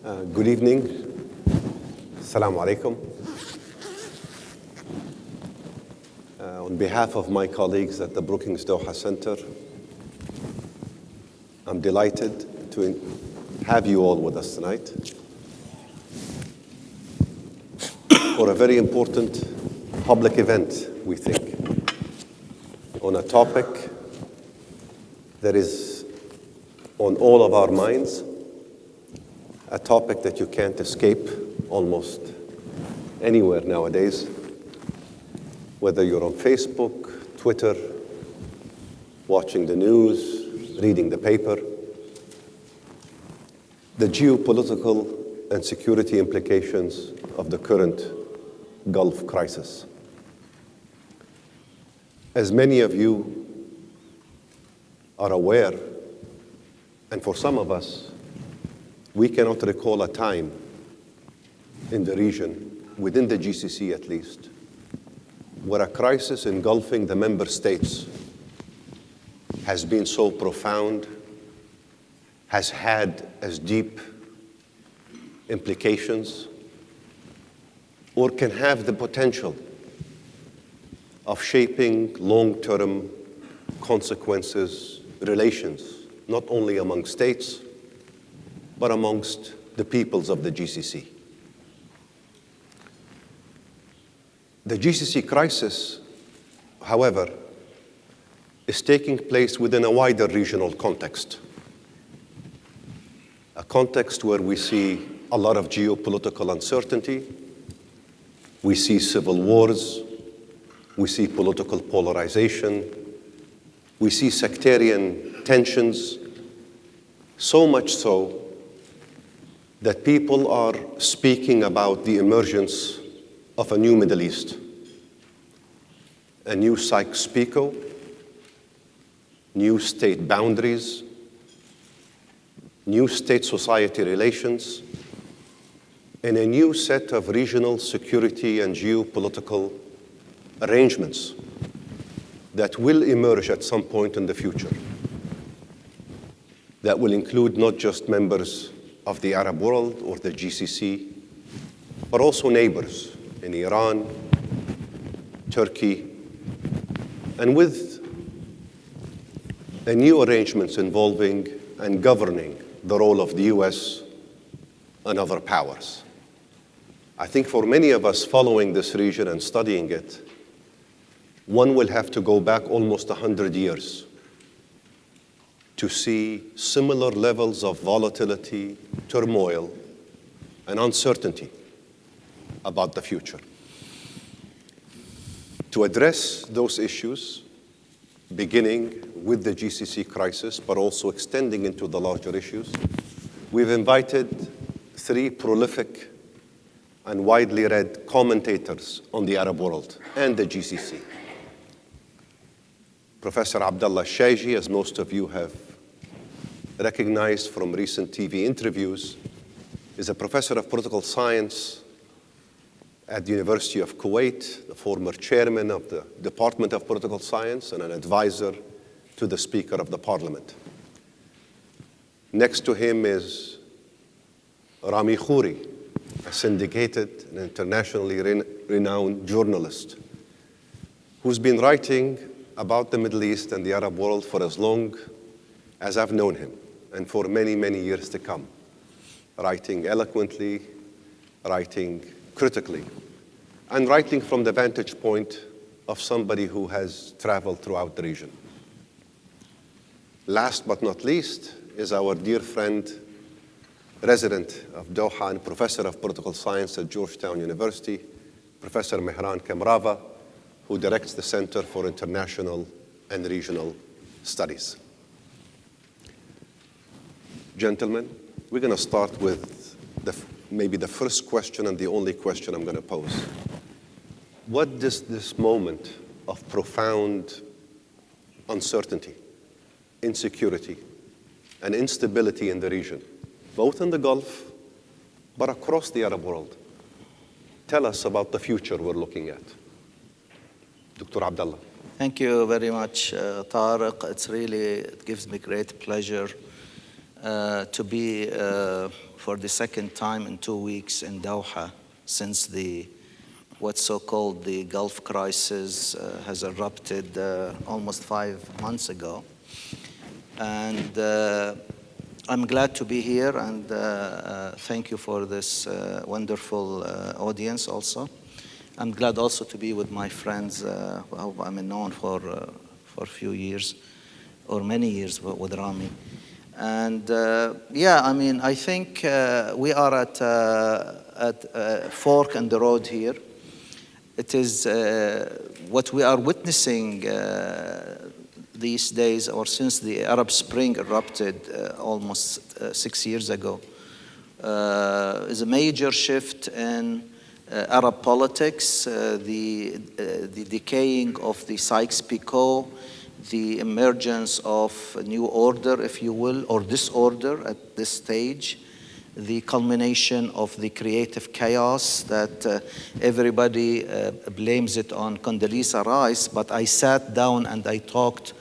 Good evening. Assalamu alaikum. On behalf of my colleagues at the Brookings Doha Center, I'm delighted to have you all with us tonight for a very important public event, we think, on a topic that is on all of our minds, a topic that you can't escape almost anywhere nowadays, whether you're on Facebook, Twitter, watching the news, reading the paper. The geopolitical and security implications of the current Gulf crisis. As many of you are aware, and for some of us, we cannot recall a time in the region, within the GCC at least, where a crisis engulfing the member states has been so profound, has had as deep implications, or can have the potential of shaping long-term consequences, relations, not only among states, but amongst the peoples of the GCC. The GCC crisis, however, is taking place within a wider regional context, a context where we see a lot of geopolitical uncertainty, we see civil wars, we see political polarization, we see sectarian tensions, so much so that people are speaking about the emergence of a new Middle East, a new Sykes-Picot, new state boundaries, new state-society relations, and a new set of regional security and geopolitical arrangements that will emerge at some point in the future, that will include not just members of the Arab world or the GCC, but also neighbors in Iran, Turkey, and with new arrangements involving and governing the role of the US and other powers. I think for many of us following this region and studying it, one will have to go back almost 100 years to see similar levels of volatility, turmoil, and uncertainty about the future. To address those issues, beginning with the GCC crisis, but also extending into the larger issues, we've invited three prolific and widely read commentators on the Arab world and the GCC. Professor Abdullah Shaiji, as most of you have recognized from recent TV interviews, is a professor of political science at the University of Kuwait, the former chairman of the Department of Political Science, and an advisor to the Speaker of the Parliament. Next to him is Rami Khouri, a syndicated and internationally renowned journalist who's been writing about the Middle East and the Arab world for as long as I've known him, and for many, many years to come, writing eloquently, writing critically, and writing from the vantage point of somebody who has traveled throughout the region. Last but not least is our dear friend, resident of Doha and professor of political science at Georgetown University, Professor Mehran Kamrava, who directs the Center for International and Regional Studies. Gentlemen, we're going to start with maybe the first question and the only question I'm going to pose. What does this moment of profound uncertainty, insecurity, and instability in the region, both in the Gulf, but across the Arab world, tell us about the future we're looking at? Dr. Abdullah. Thank you very much, Tariq. It gives me great pleasure to be for the second time in 2 weeks in Doha since what's so-called the Gulf crisis has erupted almost 5 months ago. And I'm glad to be here, and thank you for this wonderful audience also. I'm glad also to be with my friends who I've known for a few years, or many years with Rami. And yeah, I mean, I think we are at a fork in the road here. It is what we are witnessing these days, or since the Arab Spring erupted almost 6 years ago, is a major shift in Arab politics, the decaying of the Sykes-Picot, the emergence of a new order, if you will, or disorder at this stage, the culmination of the creative chaos that everybody blames it on Condoleezza Rice, but I sat down and I talked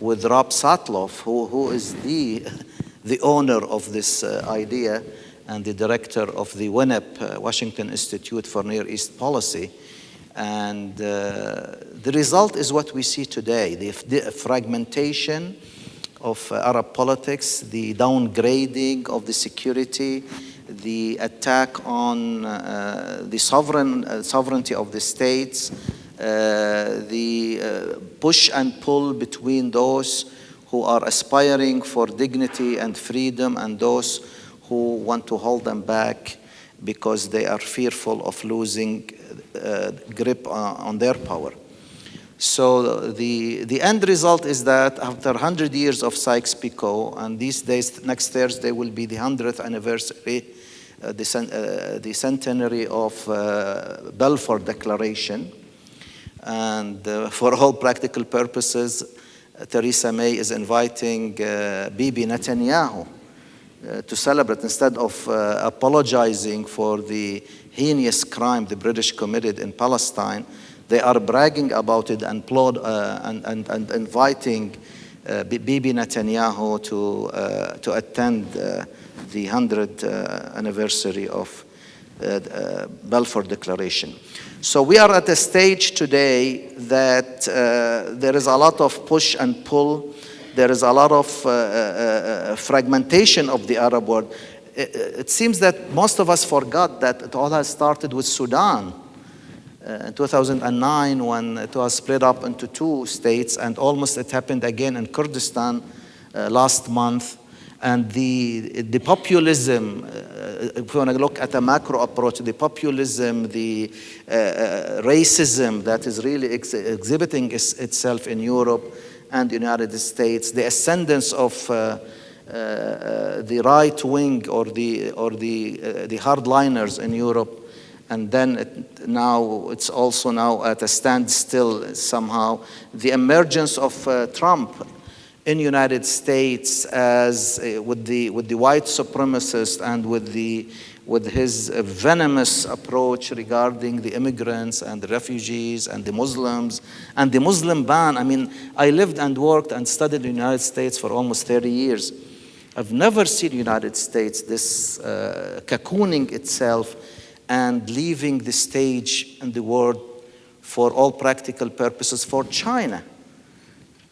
with Rob Satloff, who is the owner of this idea and the director of the WINEP, Washington Institute for Near East Policy. And the result is what we see today, the fragmentation of Arab politics, the downgrading of the security, the attack on the sovereignty of the states, the push and pull between those who are aspiring for dignity and freedom and those who want to hold them back because they are fearful of losing grip on their power. So the end result is that after 100 years of Sykes-Picot, and these days, next Thursday will be the 100th anniversary, the centenary of Balfour Declaration, and for all practical purposes, Theresa May is inviting Bibi Netanyahu to celebrate. Instead of apologizing for the heinous crime the British committed in Palestine, they are bragging about it and inviting Bibi Netanyahu to attend the 100th anniversary of Balfour Declaration. So we are at a stage today that there is a lot of push and pull. There is a lot of fragmentation of the Arab world. It seems that most of us forgot that it all has started with Sudan in 2009 when it was split up into 2 states, and almost it happened again in Kurdistan last month. And the populism, if you want to look at a macro approach, the populism, the racism that is really exhibiting itself in Europe and the United States, the ascendance of the right wing or the hardliners in Europe, and then now it's also now at a standstill somehow. The emergence of Trump in United States as with the white supremacist and with his venomous approach regarding the immigrants and the refugees and the Muslims and the Muslim ban. I mean, I lived and worked and studied in the United States for almost 30 years. I've never seen the United States this cocooning itself and leaving the stage in the world for all practical purposes for China.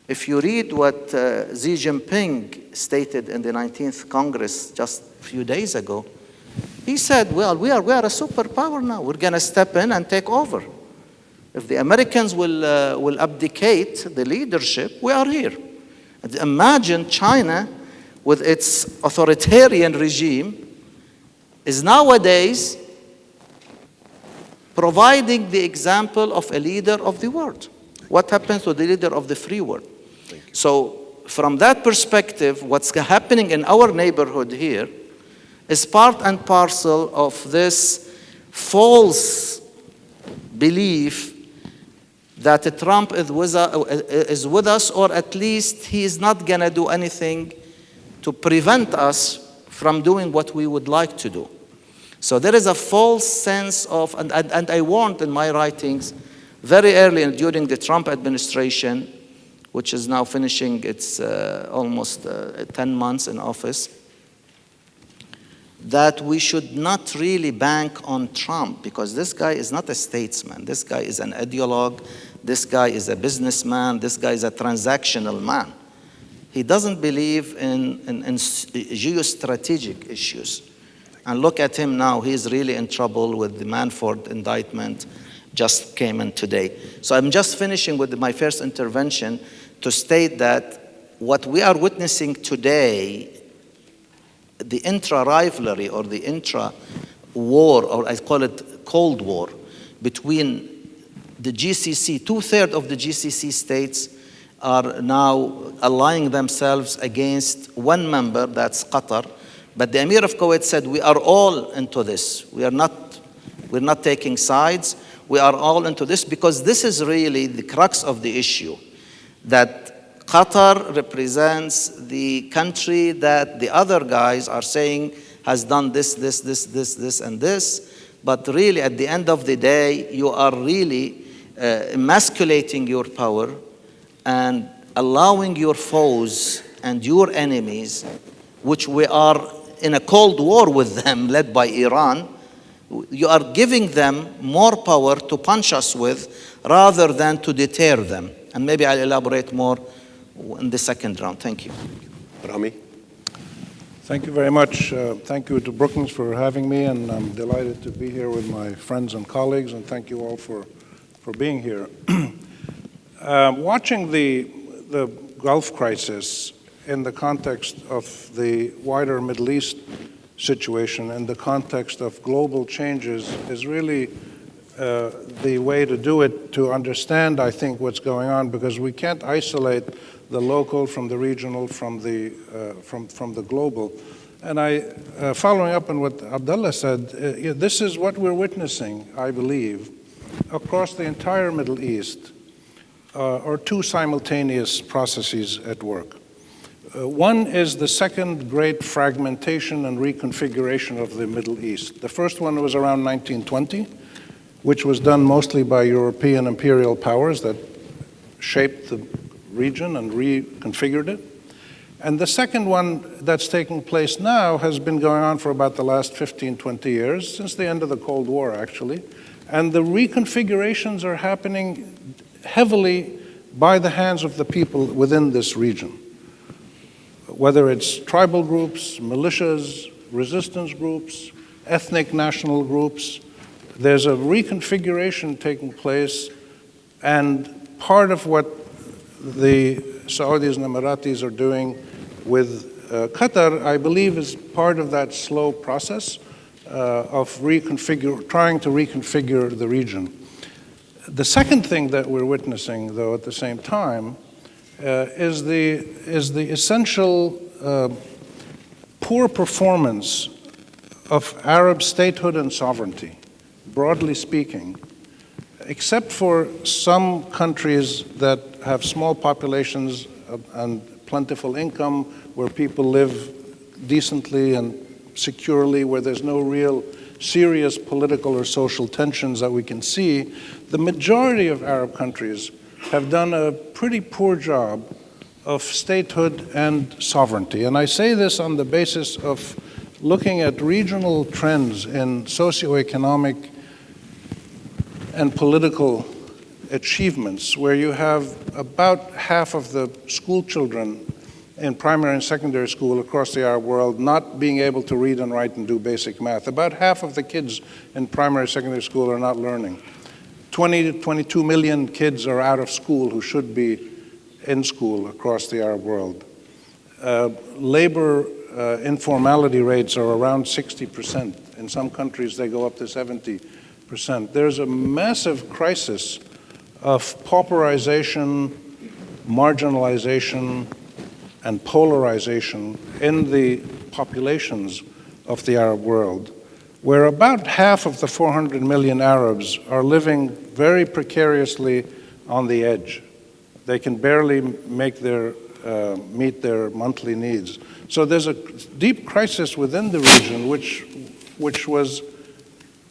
If you read what Xi Jinping stated in the 19th Congress just a few days ago, he said, well, we are a superpower now. We're going to step in and take over. If the Americans will abdicate the leadership, we are here. And imagine China with its authoritarian regime is nowadays providing the example of a leader of the world. What happens to the leader of the free world? So from that perspective, what's happening in our neighborhood here is part and parcel of this false belief that Trump is with us, or at least he is not going to do anything to prevent us from doing what we would like to do. So there is a false sense of, and I warned in my writings very early during the Trump administration, which is now finishing its almost 10 months in office, that we should not really bank on Trump, because this guy is not a statesman. This guy is an ideologue. This guy is a businessman. This guy is a transactional man. He doesn't believe in geostrategic issues. And look at him now. He's really in trouble with the Manafort indictment just came in today. So I'm just finishing with my first intervention to state that what we are witnessing today, the intra-rivalry or the intra-war, or I call it Cold War, between the GCC, 2/3 of the GCC states are now allying themselves against one member, that's Qatar. But the Emir of Kuwait said, we are all into this. We're not taking sides. We are all into this because this is really the crux of the issue, that Qatar represents the country that the other guys are saying has done this, and this. But really, at the end of the day, you are really emasculating your power and allowing your foes and your enemies, which we are in a cold war with them, led by Iran, you are giving them more power to punch us with rather than to deter them. And maybe I'll elaborate more in the second round. Thank you. Rami? Thank you very much. Thank you to Brookings for having me, and I'm delighted to be here with my friends and colleagues, and thank you all for being here. Watching the Gulf crisis in the context of the wider Middle East situation, in the context of global changes, is really the way to do it, to understand, I think, what's going on, because we can't isolate the local from the regional, from the global. And following up on what Abdullah said, this is what we're witnessing, I believe, across the entire Middle East, are two simultaneous processes at work. One is the second great fragmentation and reconfiguration of the Middle East. The first one was around 1920, which was done mostly by European imperial powers that shaped the region and reconfigured it. And the second one that's taking place now has been going on for about the last 15, 20 years, since the end of the Cold War, actually. And the reconfigurations are happening heavily by the hands of the people within this region. Whether it's tribal groups, militias, resistance groups, ethnic national groups, there's a reconfiguration taking place, and part of what the Saudis and Emiratis are doing with Qatar, I believe, is part of that slow process of trying to reconfigure the region. The second thing that we're witnessing, though, at the same time, is the essential poor performance of Arab statehood and sovereignty, broadly speaking, except for some countries that have small populations and plentiful income, where people live decently and securely, where there's no real serious political or social tensions that we can see. The majority of Arab countries have done a pretty poor job of statehood and sovereignty. And I say this on the basis of looking at regional trends in socioeconomic and political achievements, where you have about half of the school children in primary and secondary school across the Arab world not being able to read and write and do basic math. About half of the kids in primary and secondary school are not learning. 20 to 22 million kids are out of school who should be in school across the Arab world. Labor informality rates are around 60%. In some countries, they go up to 70%. There's a massive crisis of pauperization, marginalization, and polarization in the populations of the Arab world, where about half of the 400 million Arabs are living very precariously on the edge. They can barely meet their monthly needs. So there's a deep crisis within the region, which was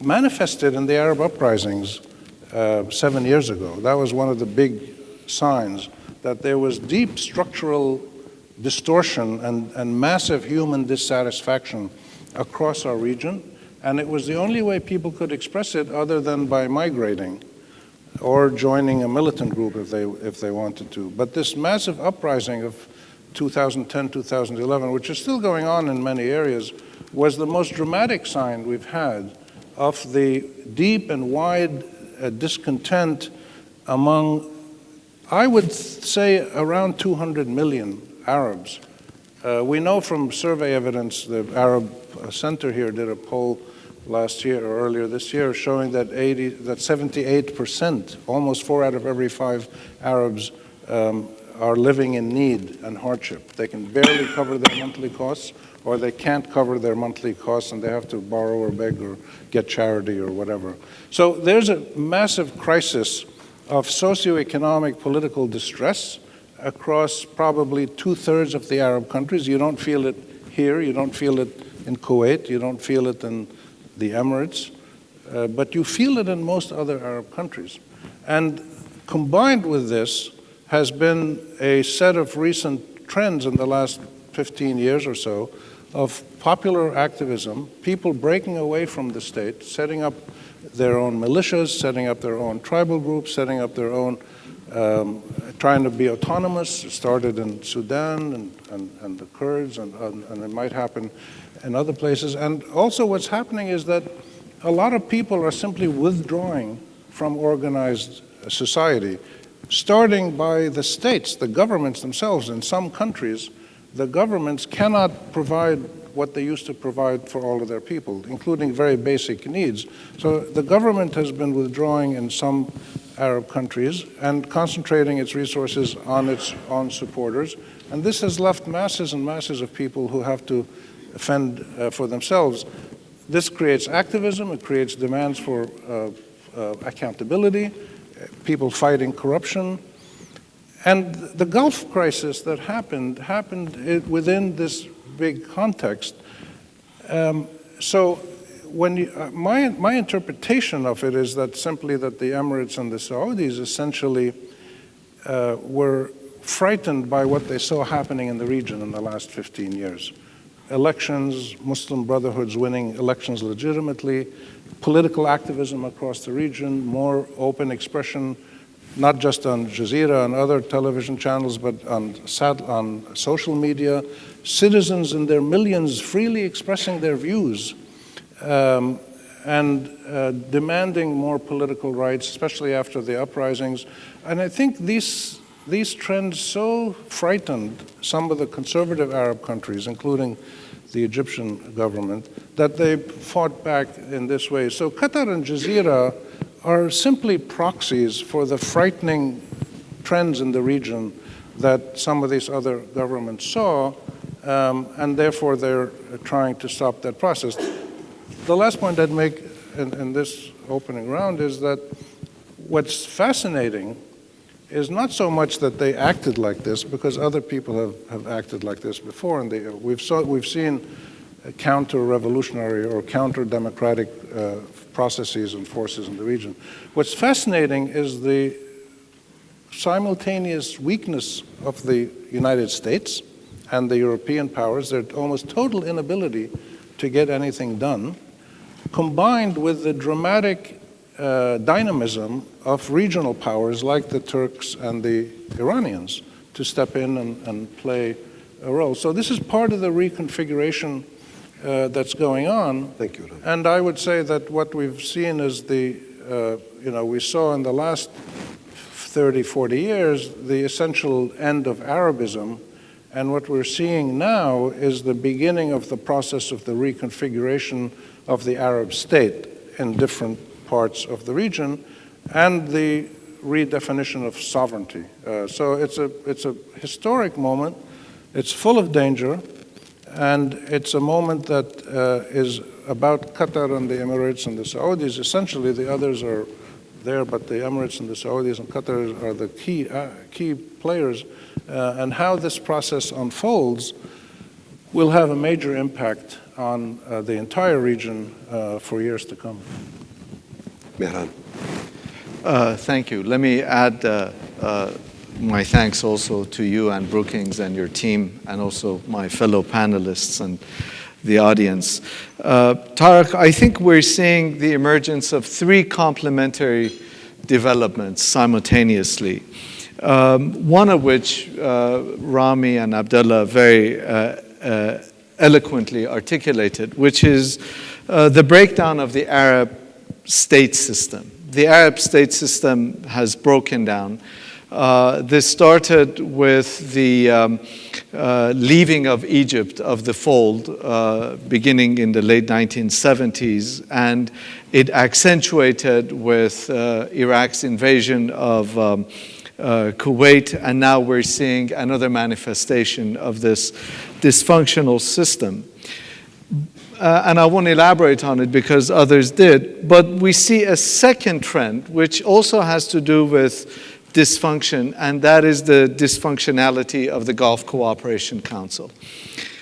manifested in the Arab uprisings 7 years ago. That was one of the big signs that there was deep structural distortion and massive human dissatisfaction across our region, and it was the only way people could express it other than by migrating or joining a militant group if they wanted to. But this massive uprising of 2010, 2011, which is still going on in many areas, was the most dramatic sign we've had of the deep and wide discontent among, I would say, around 200 million Arabs. We know from survey evidence, the Arab Center here did a poll last year or earlier this year showing that 78%, almost 4 out of every 5 Arabs are living in need and hardship. They can barely cover their monthly costs, or they can't cover their monthly costs and they have to borrow or beg or get charity or whatever. So there's a massive crisis of socioeconomic political distress across probably 2/3 of the Arab countries. You don't feel it here, you don't feel it in Kuwait, you don't feel it in the Emirates, but you feel it in most other Arab countries. And combined with this has been a set of recent trends in the last 15 years or so of popular activism, people breaking away from the state, setting up their own militias, setting up their own tribal groups, setting up their own, trying to be autonomous. It started in Sudan and the Kurds, and it might happen in other places. And also what's happening is that a lot of people are simply withdrawing from organized society, starting by the states, the governments themselves. In some countries, the governments cannot provide what they used to provide for all of their people, including very basic needs. So the government has been withdrawing in some Arab countries and concentrating its resources on its own supporters. And this has left masses and masses of people who have to fend for themselves. This creates activism, it creates demands for accountability, people fighting corruption. And the Gulf crisis that happened within this big context. So when my interpretation of it is that simply that the Emirates and the Saudis essentially were frightened by what they saw happening in the region in the last 15 years. Elections, Muslim Brotherhoods winning elections legitimately, political activism across the region, more open expression, not just on Jazeera and other television channels, but on social media, citizens in their millions freely expressing their views and demanding more political rights, especially after the uprisings. And I think these trends so frightened some of the conservative Arab countries, including the Egyptian government, that they fought back in this way. So Qatar and Jazeera are simply proxies for the frightening trends in the region that some of these other governments saw, and therefore they're trying to stop that process. The last point I'd make in this opening round is that what's fascinating is not so much that they acted like this, because other people have acted like this before, and we've seen counter-revolutionary or counter-democratic processes and forces in the region. What's fascinating is the simultaneous weakness of the United States and the European powers, their almost total inability to get anything done, combined with the dramatic dynamism of regional powers like the Turks and the Iranians to step in and play a role. So this is part of the reconfiguration that's going on. Thank you. And I would say that what we've seen is we saw in the last 30, 40 years, the essential end of Arabism. And what we're seeing now is the beginning of the process of the reconfiguration of the Arab state in different parts of the region and the redefinition of sovereignty. So it's a historic moment. It's full of danger. And it's a moment that is about Qatar and the Emirates and the Saudis. Essentially, the others are there, but the Emirates and the Saudis and Qatar are the key players. And how this process unfolds will have a major impact on the entire region for years to come. Mehran. Thank you. Let me add my thanks also to you and Brookings and your team, and also my fellow panelists. And the audience. Tariq, I think we're seeing the emergence of three complementary developments simultaneously. One of which Rami and Abdullah very eloquently articulated, which is the breakdown of the Arab state system. The Arab state system has broken down. This started with the leaving of Egypt of the fold beginning in the late 1970s, and it accentuated with Iraq's invasion of Kuwait, and now we're seeing another manifestation of this dysfunctional system. And I won't elaborate on it because others did, but we see a second trend which also has to do with dysfunction, and that is the dysfunctionality of the Gulf Cooperation Council.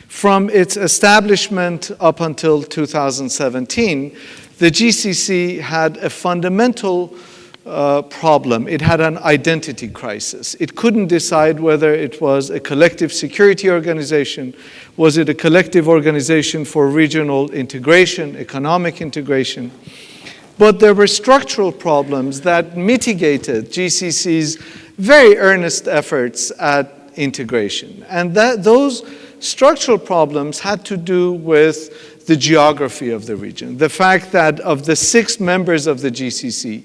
From its establishment up until 2017, the GCC had a fundamental problem. It had an identity crisis. It couldn't decide whether it was a collective security organization, was it a collective organization for regional integration, economic integration. But there were structural problems that mitigated GCC's very earnest efforts at integration. And those structural problems had to do with the geography of the region. The fact that of the 6 members of the GCC,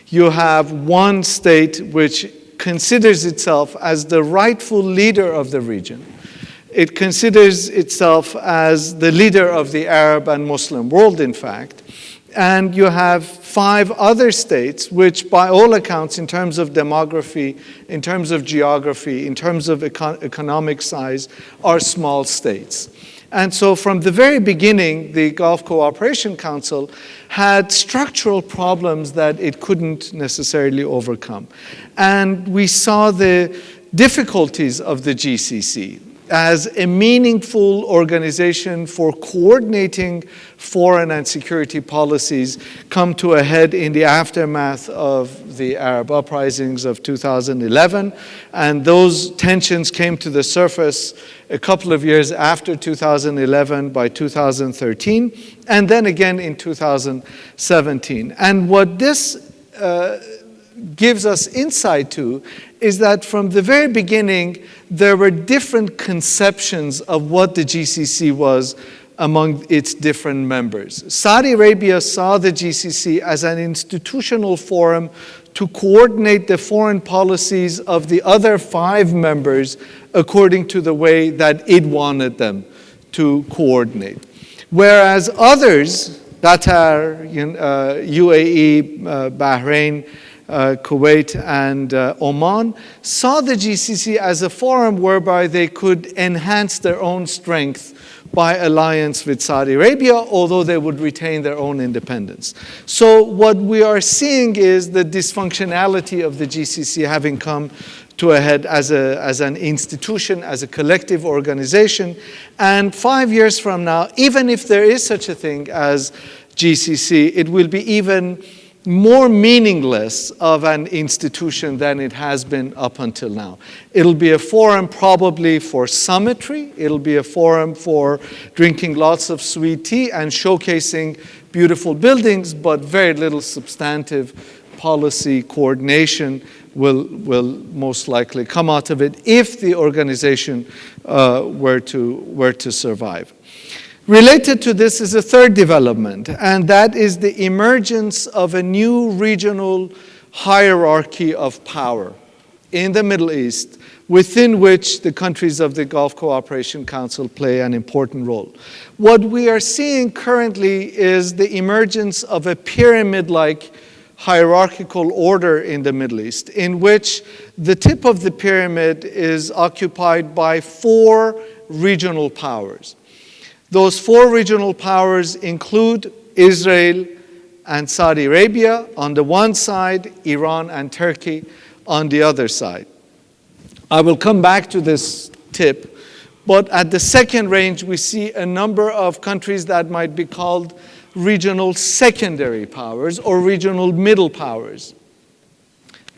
you have one state which considers itself as the rightful leader of the region. It considers itself as the leader of the Arab and Muslim world, in fact. And you have 5 other states which, by all accounts, in terms of demography, in terms of geography, in terms of economic size, are small states. And so from the very beginning, the Gulf Cooperation Council had structural problems that it couldn't necessarily overcome. And we saw the difficulties of the GCC as a meaningful organization for coordinating foreign and security policies come to a head in the aftermath of the Arab uprisings of 2011. And those tensions came to the surface a couple of years after 2011, by 2013, and then again in 2017. And what this gives us insight to is that from the very beginning, there were different conceptions of what the GCC was among its different members. Saudi Arabia saw the GCC as an institutional forum to coordinate the foreign policies of the other 5 members according to the way that it wanted them to coordinate. Whereas others, Qatar, UAE, Bahrain, Kuwait, and Oman, saw the GCC as a forum whereby they could enhance their own strength by alliance with Saudi Arabia, although they would retain their own independence. So what we are seeing is the dysfunctionality of the GCC having come to a head as an institution, as a collective organization. And 5 years from now, even if there is such a thing as GCC, it will be even more meaningless of an institution than it has been up until now. It'll be a forum probably for summitry. It'll be a forum for drinking lots of sweet tea and showcasing beautiful buildings, but very little substantive policy coordination will most likely come out of it if the organization were to survive. Related to this is a third development, and that is the emergence of a new regional hierarchy of power in the Middle East, within which the countries of the Gulf Cooperation Council play an important role. What we are seeing currently is the emergence of a pyramid-like hierarchical order in the Middle East, in which the tip of the pyramid is occupied by 4 regional powers. Those 4 regional powers include Israel and Saudi Arabia on the one side, Iran and Turkey on the other side. I will come back to this tip, but at the second range, we see a number of countries that might be called regional secondary powers or regional middle powers.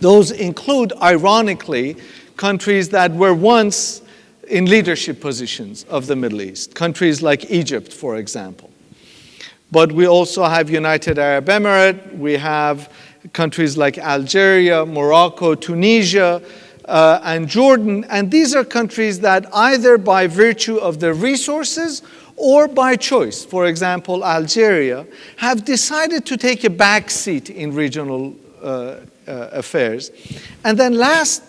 Those include, ironically, countries that were once in leadership positions of the Middle East, countries like Egypt, for example. But we also have United Arab Emirates, we have countries like Algeria, Morocco, Tunisia, and Jordan. And these are countries that either by virtue of their resources or by choice, for example, Algeria, have decided to take a back seat in regional affairs. And then last,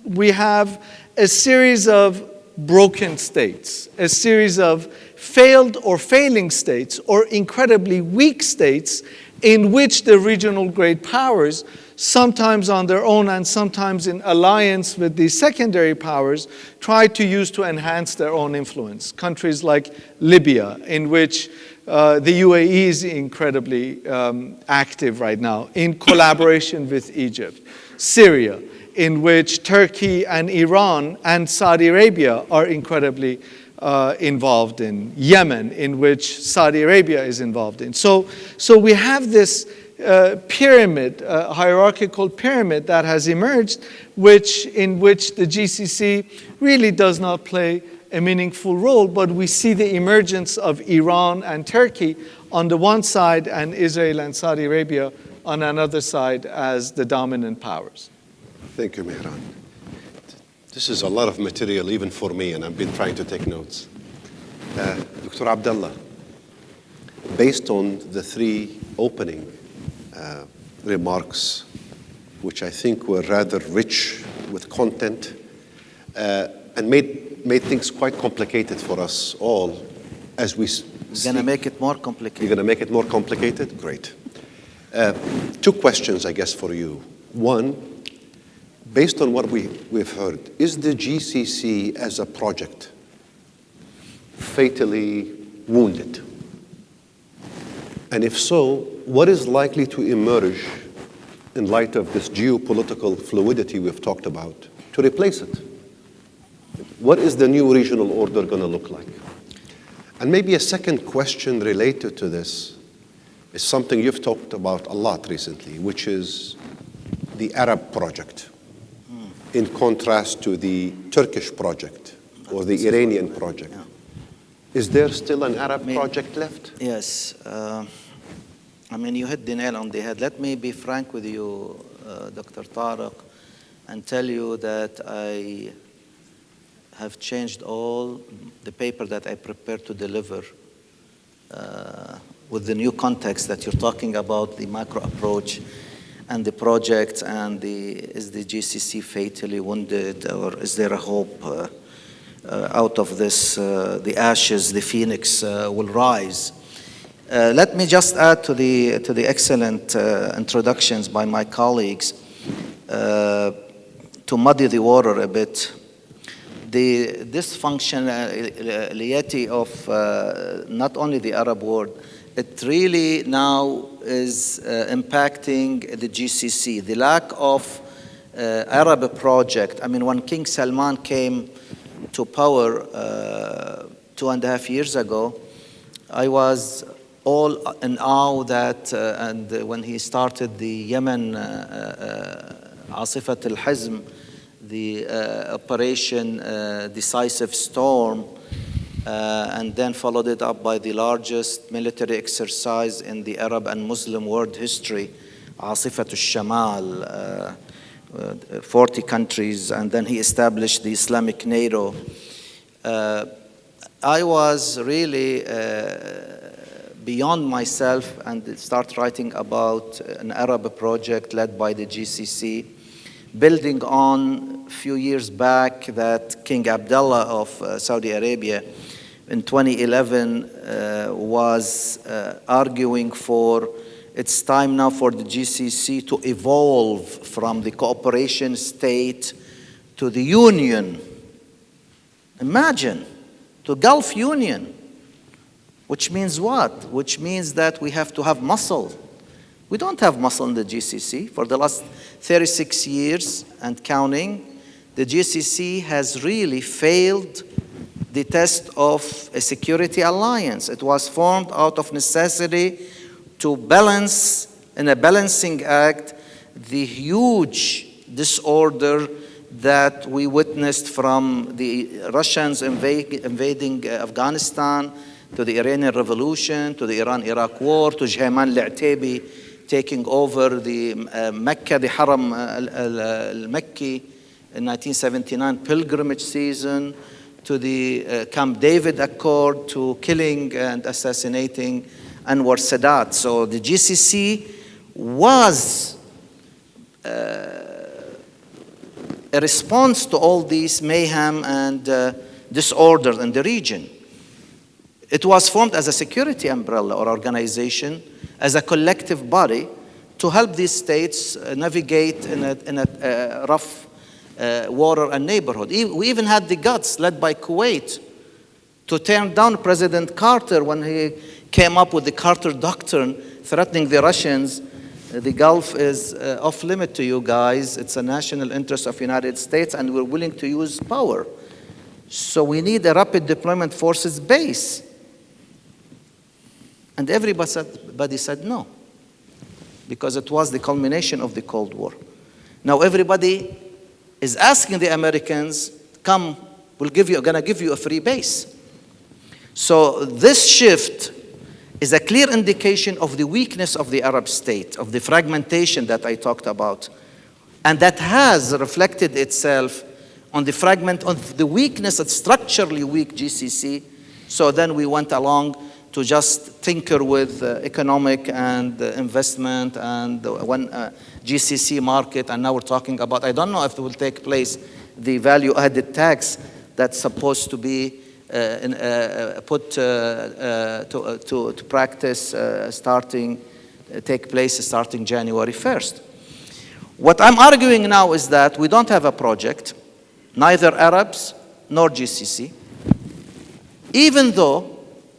we have a series of broken states, a series of failed or failing states or incredibly weak states in which the regional great powers, sometimes on their own and sometimes in alliance with the secondary powers, try to use to enhance their own influence. Countries like Libya, in which the UAE is incredibly active right now in collaboration with Egypt. Syria, in which Turkey and Iran and Saudi Arabia are incredibly involved in. Yemen, in which Saudi Arabia is involved in. So we have this pyramid, hierarchical pyramid that has emerged, in which the GCC really does not play a meaningful role, but we see the emergence of Iran and Turkey on the one side and Israel and Saudi Arabia on another side as the dominant powers. Thank you, Mehran. This is a lot of material even for me, and I've been trying to take notes. Dr. Abdallah, based on the three opening remarks, which I think were rather rich with content and made things quite complicated for us all as we You're going to make it more complicated. You're going to make it more complicated? Great. Two questions, I guess, for you. One, based on what we've heard, is the GCC as a project fatally wounded? And if so, what is likely to emerge in light of this geopolitical fluidity we've talked about to replace it? What is the new regional order going to look like? And maybe a second question related to this is something you've talked about a lot recently, which is the Arab project, in contrast to the Turkish project or the Iranian project. Yeah. Is there still an Arab project left? Yes. I mean, you hit the nail on the head. Let me be frank with you, Dr. Tariq, and tell you that I have changed all the paper that I prepared to deliver with the new context that you're talking about, the macro approach and the project, and is the GCC fatally wounded, or is there a hope out of this, the ashes, the phoenix will rise? Let me just add to the excellent introductions by my colleagues to muddy the water a bit. The dysfunctionality of not only the Arab world, it really now is impacting the GCC. The lack of Arab project. I mean, when King Salman came to power 2.5 years ago, I was all in awe that, and when he started the Yemen Asifat al-Hazm, the Operation Decisive Storm, and then followed it up by the largest military exercise in the Arab and Muslim world history, Asifat al-Shamal, 40 countries, and then he established the Islamic NATO. I was really beyond myself and start writing about an Arab project led by the GCC, building on a few years back that King Abdullah of Saudi Arabia in 2011 was arguing for it's time now for the GCC to evolve from the cooperation state to the union. Imagine, to Gulf Union, which means what? Which means that we have to have muscle. We don't have muscle in the GCC. For the last 36 years and counting, the GCC has really failed the test of a security alliance. It was formed out of necessity to balance, in a balancing act, the huge disorder that we witnessed from the Russians invading Afghanistan, to the Iranian Revolution, to the Iran-Iraq War, to Jayman al-Ataibi taking over the Mecca, the Haram al-Makki in 1979 pilgrimage season, to the Camp David Accord, to killing and assassinating Anwar Sadat. So the GCC was a response to all these mayhem and disorder in the region. It was formed as a security umbrella or organization, as a collective body to help these states navigate in a rough water and neighborhood. We even had the guts, led by Kuwait, to turn down President Carter when he came up with the Carter Doctrine, threatening the Russians. The Gulf is off limit to you guys. It's a national interest of the United States, and we're willing to use power. So we need a rapid deployment forces base. And everybody said no, because it was the culmination of the Cold War. Now everybody is asking the Americans, come, gonna give you a free base. So this shift is a clear indication of the weakness of the Arab state, of the fragmentation that I talked about, and that has reflected itself on the weakness, of structurally weak GCC. So then we went along to just tinker with economic and investment and one GCC market, and now we're talking about, I don't know if it will take place, the value-added tax that's supposed to be put to practice take place starting January 1st. What I'm arguing now is that we don't have a project, neither Arabs nor GCC, even though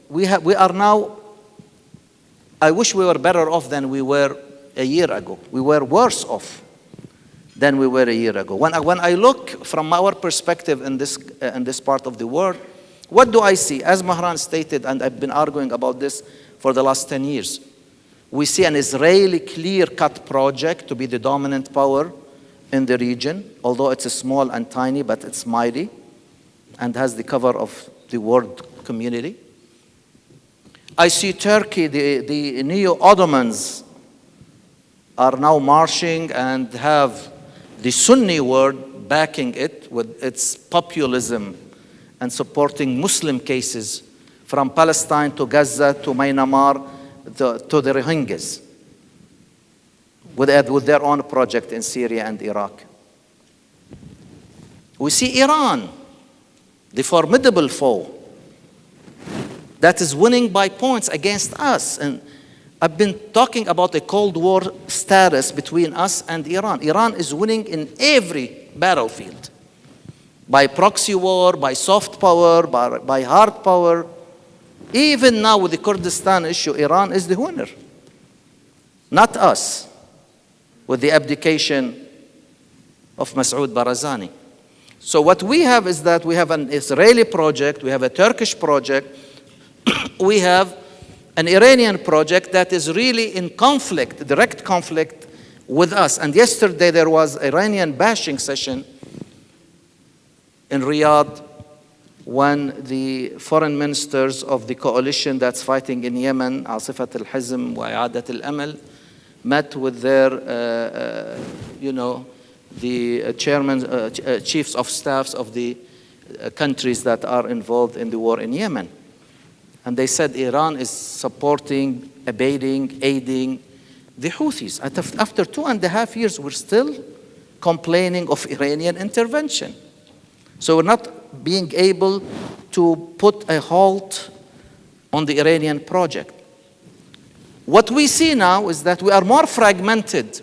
we are now, I wish we were better off than we were a year ago. We were worse off than we were a year ago. When I look from our perspective in this part of the world, what do I see? As Mahran stated, and I've been arguing about this for the last 10 years, we see an Israeli clear-cut project to be the dominant power in the region, although it's small and tiny, but it's mighty and has the cover of the world community. I see Turkey, the neo-Ottomans are now marching and have the Sunni world backing it with its populism and supporting Muslim cases from Palestine to Gaza to Myanmar to the Rohingyas with their own project in Syria and Iraq. We see Iran, the formidable foe, that is winning by points against us. And I've been talking about a Cold War status between us and Iran. Iran is winning in every battlefield, by proxy war, by soft power, by hard power. Even now with the Kurdistan issue, Iran is the winner, not us, with the abdication of Masoud Barzani. So what we have is that we have an Israeli project, we have a Turkish project, we have an Iranian project that is really in conflict, direct conflict with us. And yesterday there was an Iranian bashing session in Riyadh when the foreign ministers of the coalition that's fighting in Yemen, Asifat al-Hizm wa I'adat al-Amal, met with their, the chairman, chiefs of staffs of the countries that are involved in the war in Yemen. And they said Iran is supporting, aiding the Houthis. After 2.5 years, we're still complaining of Iranian intervention. So we're not being able to put a halt on the Iranian project. What we see now is that we are more fragmented.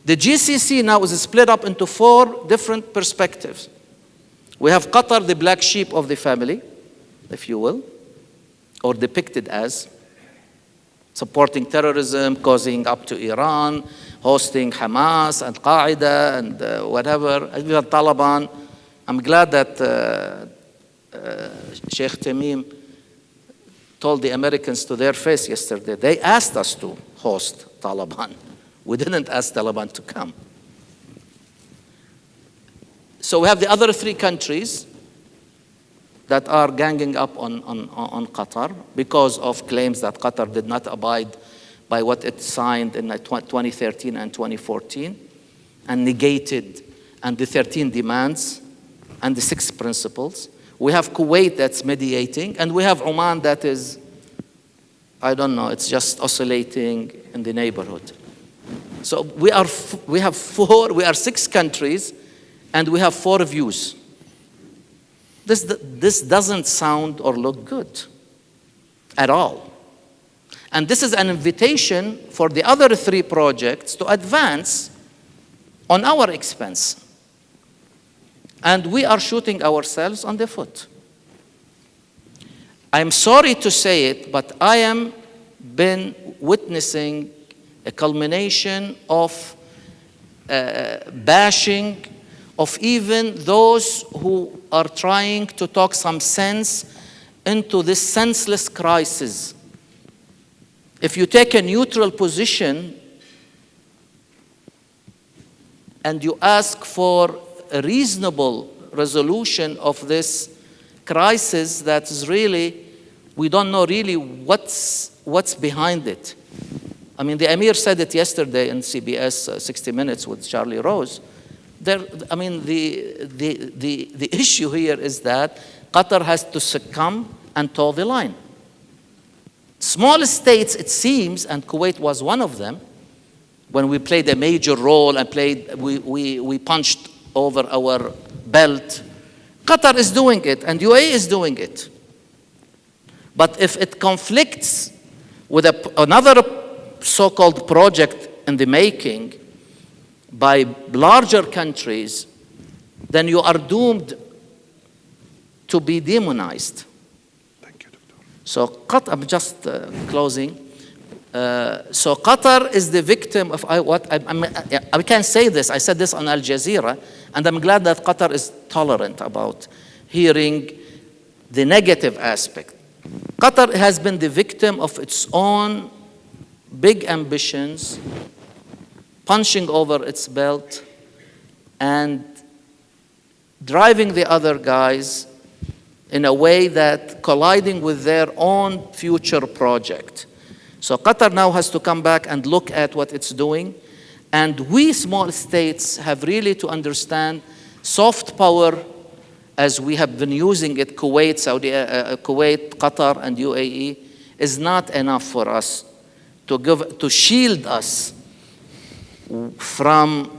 The GCC now is split up into 4 different perspectives. We have Qatar, the black sheep of the family, if you will, or depicted as supporting terrorism, causing up to Iran, hosting Hamas and Qaeda and whatever. We have Taliban. I'm glad that Sheikh Tamim told the Americans to their face yesterday. They asked us to host Taliban. We didn't ask Taliban to come. So we have the other three countries that are ganging up on Qatar because of claims that Qatar did not abide by what it signed in 2013 and 2014 and negated and the 13 demands and the 6 principles. We have Kuwait that's mediating, and we have Oman that is, I don't know, it's just oscillating in the neighborhood. So we are 6 countries, and we have 4 views. This doesn't sound or look good at all. And this is an invitation for the other 3 projects to advance on our expense. And we are shooting ourselves on the foot. I'm sorry to say it, but I am been witnessing a culmination of bashing of even those who are trying to talk some sense into this senseless crisis. If you take a neutral position and you ask for a reasonable resolution of this crisis that is really, we don't know really what's behind it. I mean, the Emir said it yesterday in CBS 60 Minutes with Charlie Rose. I mean, the issue here is that Qatar has to succumb and toe the line. Small states, it seems, and Kuwait was one of them, when we played a major role and we punched over our belt. Qatar is doing it, and UAE is doing it. But if it conflicts with another so-called project in the making by larger countries, then you are doomed to be demonized. Thank you, Doctor. So Qatar, I'm just closing. So Qatar is the victim of I can't say this. I said this on Al Jazeera, and I'm glad that Qatar is tolerant about hearing the negative aspect. Qatar has been the victim of its own big ambitions, punching over its belt and driving the other guys in a way that colliding with their own future project. So Qatar now has to come back and look at what it's doing. And we small states have really to understand soft power as we have been using it, Kuwait, Qatar, and UAE, is not enough for us to shield us from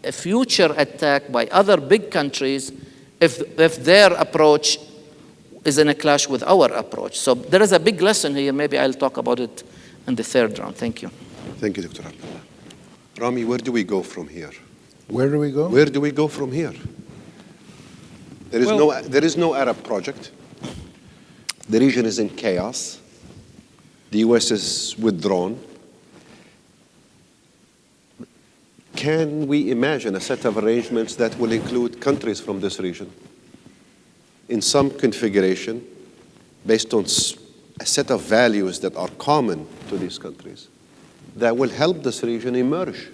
a future attack by other big countries if their approach is in a clash with our approach. So there is a big lesson here. Maybe I'll talk about it in the 3rd round. Thank you. Thank you, Dr. Abdullah. Rami, where do we go from here? Where do we go? Where do we go from here? There is no Arab project. The region is in chaos. The US is withdrawn. Can we imagine a set of arrangements that will include countries from this region in some configuration based on a set of values that are common to these countries that will help this region emerge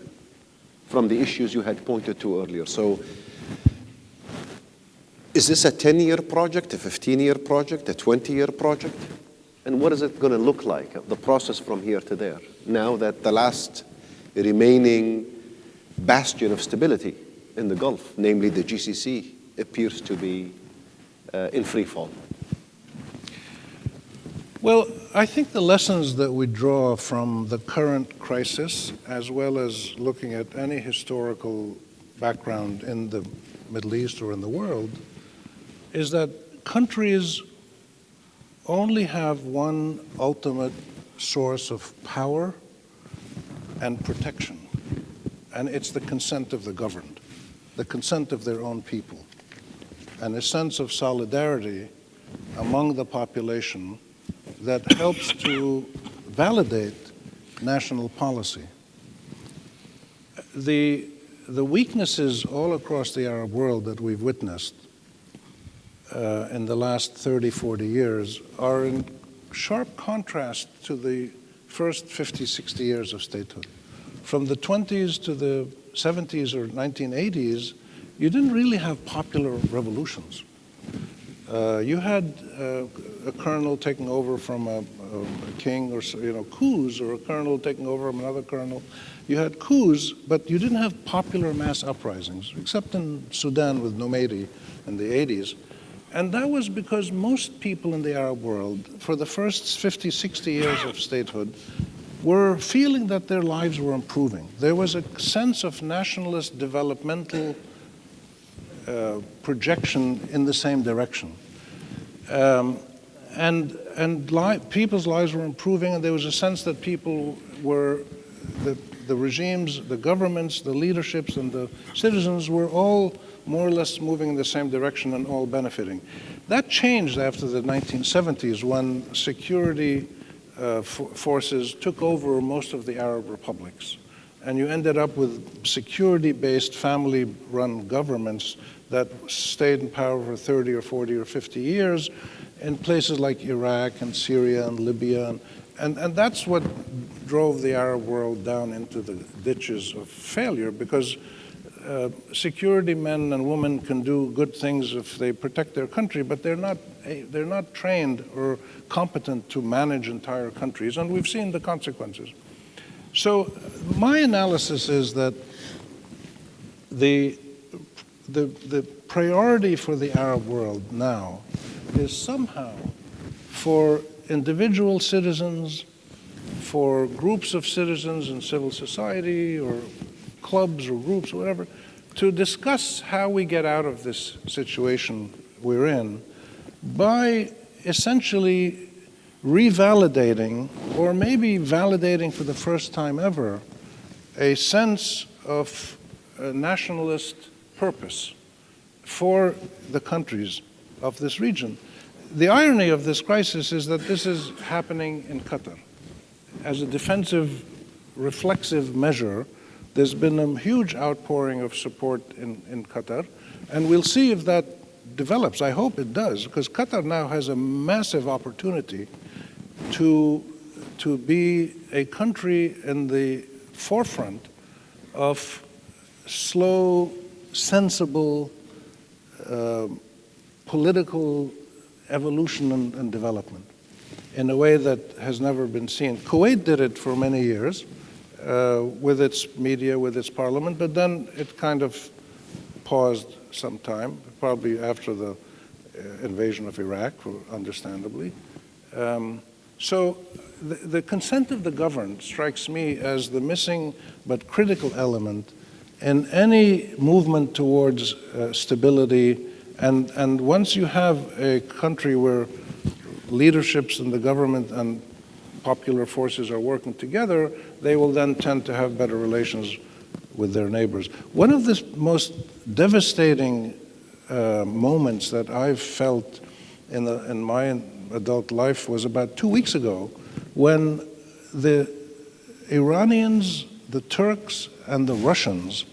from the issues you had pointed to earlier? So is this a 10-year project, a 15-year project, a 20-year project? And what is it going to look like, the process from here to there, now that the last remaining bastion of stability in the Gulf, namely the GCC, appears to be in free fall? Well, I think the lessons that we draw from the current crisis, as well as looking at any historical background in the Middle East or in the world, is that countries only have one ultimate source of power and protection, and it's the consent of the governed, the consent of their own people, and a sense of solidarity among the population that helps to validate national policy. The weaknesses all across the Arab world that we've witnessed in the last 30, 40 years are in sharp contrast to the first 50, 60 years of statehood. From the 20s to the 70s or 1980s, you didn't really have popular revolutions. You had a colonel taking over from a king, or coups, or a colonel taking over from another colonel. You had coups, but you didn't have popular mass uprisings, except in Sudan with Noumeri in the 80s. And that was because most people in the Arab world, for the first 50, 60 years of statehood, were feeling that their lives were improving. There was a sense of nationalist developmental projection in the same direction. People's lives were improving, and there was a sense that people were, the regimes, the governments, the leaderships, and the citizens were all more or less moving in the same direction and all benefiting. That changed after the 1970s when security forces took over most of the Arab republics. And you ended up with security-based, family-run governments that stayed in power for 30 or 40 or 50 years in places like Iraq and Syria and Libya. And that's what drove the Arab world down into the ditches of failure, because security men and women can do good things if they protect their country, but they're not trained or competent to manage entire countries, and we've seen the consequences. So my analysis is that the priority for the Arab world now is somehow for individual citizens, for groups of citizens in civil society or clubs or groups or whatever, to discuss how we get out of this situation we're in by essentially revalidating, or maybe validating for the first time ever, a sense of a nationalist purpose for the countries of this region. The irony of this crisis is that this is happening in Qatar. As a defensive, reflexive measure, there's been a huge outpouring of support in Qatar, and we'll see if that develops. I hope it does, because Qatar now has a massive opportunity to be a country in the forefront of slow, sensible political evolution and development in a way that has never been seen. Kuwait did it for many years with its media, with its parliament, but then it kind of paused some time, probably after the invasion of Iraq, understandably. So the consent of the governed strikes me as the missing but critical element in any movement towards stability. And once you have a country where leaderships in the government and popular forces are working together, they will then tend to have better relations with their neighbors. One of the most devastating moments that I've felt in my adult life was about 2 weeks ago, when the Iranians, the Turks, and the Russians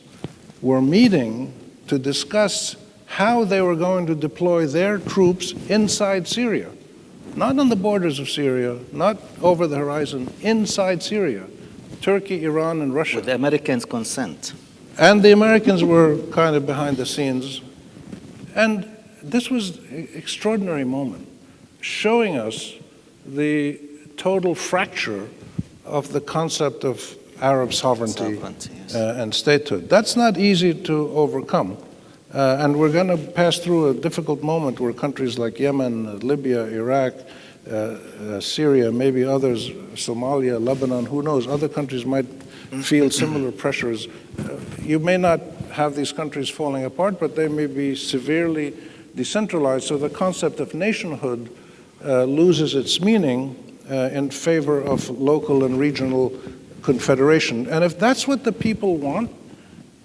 were meeting to discuss how they were going to deploy their troops inside Syria. Not on the borders of Syria, not over the horizon, inside Syria. Turkey, Iran, and Russia. With the Americans' consent. And the Americans were kind of behind the scenes. And this was an extraordinary moment, showing us the total fracture of the concept of Arab sovereignty Yes. And statehood. That's not easy to overcome. And we're going to pass through a difficult moment where countries like Yemen, Libya, Iraq, Syria, maybe others, Somalia, Lebanon, who knows, other countries might feel similar pressures. You may not have these countries falling apart, but they may be severely decentralized, so the concept of nationhood loses its meaning in favor of local and regional confederation. And if that's what the people want,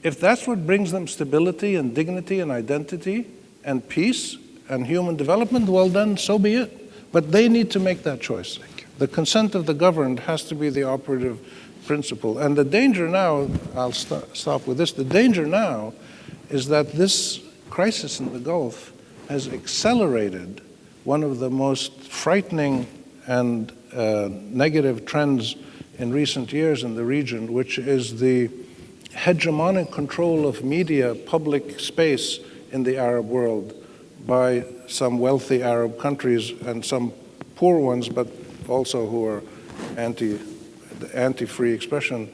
if that's what brings them stability and dignity and identity and peace and human development, well then, so be it. But they need to make that choice. The consent of the governed has to be the operative principle. And the danger now, I'll stop with this, the danger now is that this crisis in the Gulf has accelerated one of the most frightening and negative trends in recent years in the region, which is the hegemonic control of media, public space in the Arab world by some wealthy Arab countries and some poor ones, but also who are anti-free expression,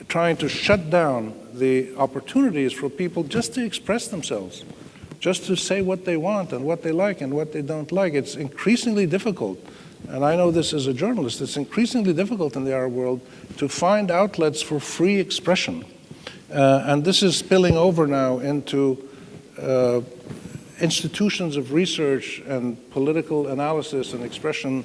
trying to shut down the opportunities for people just to express themselves, just to say what they want and what they like and what they don't like. It's increasingly difficult, and I know this as a journalist, it's increasingly difficult in the Arab world to find outlets for free expression. And this is spilling over now into institutions of research and political analysis and expression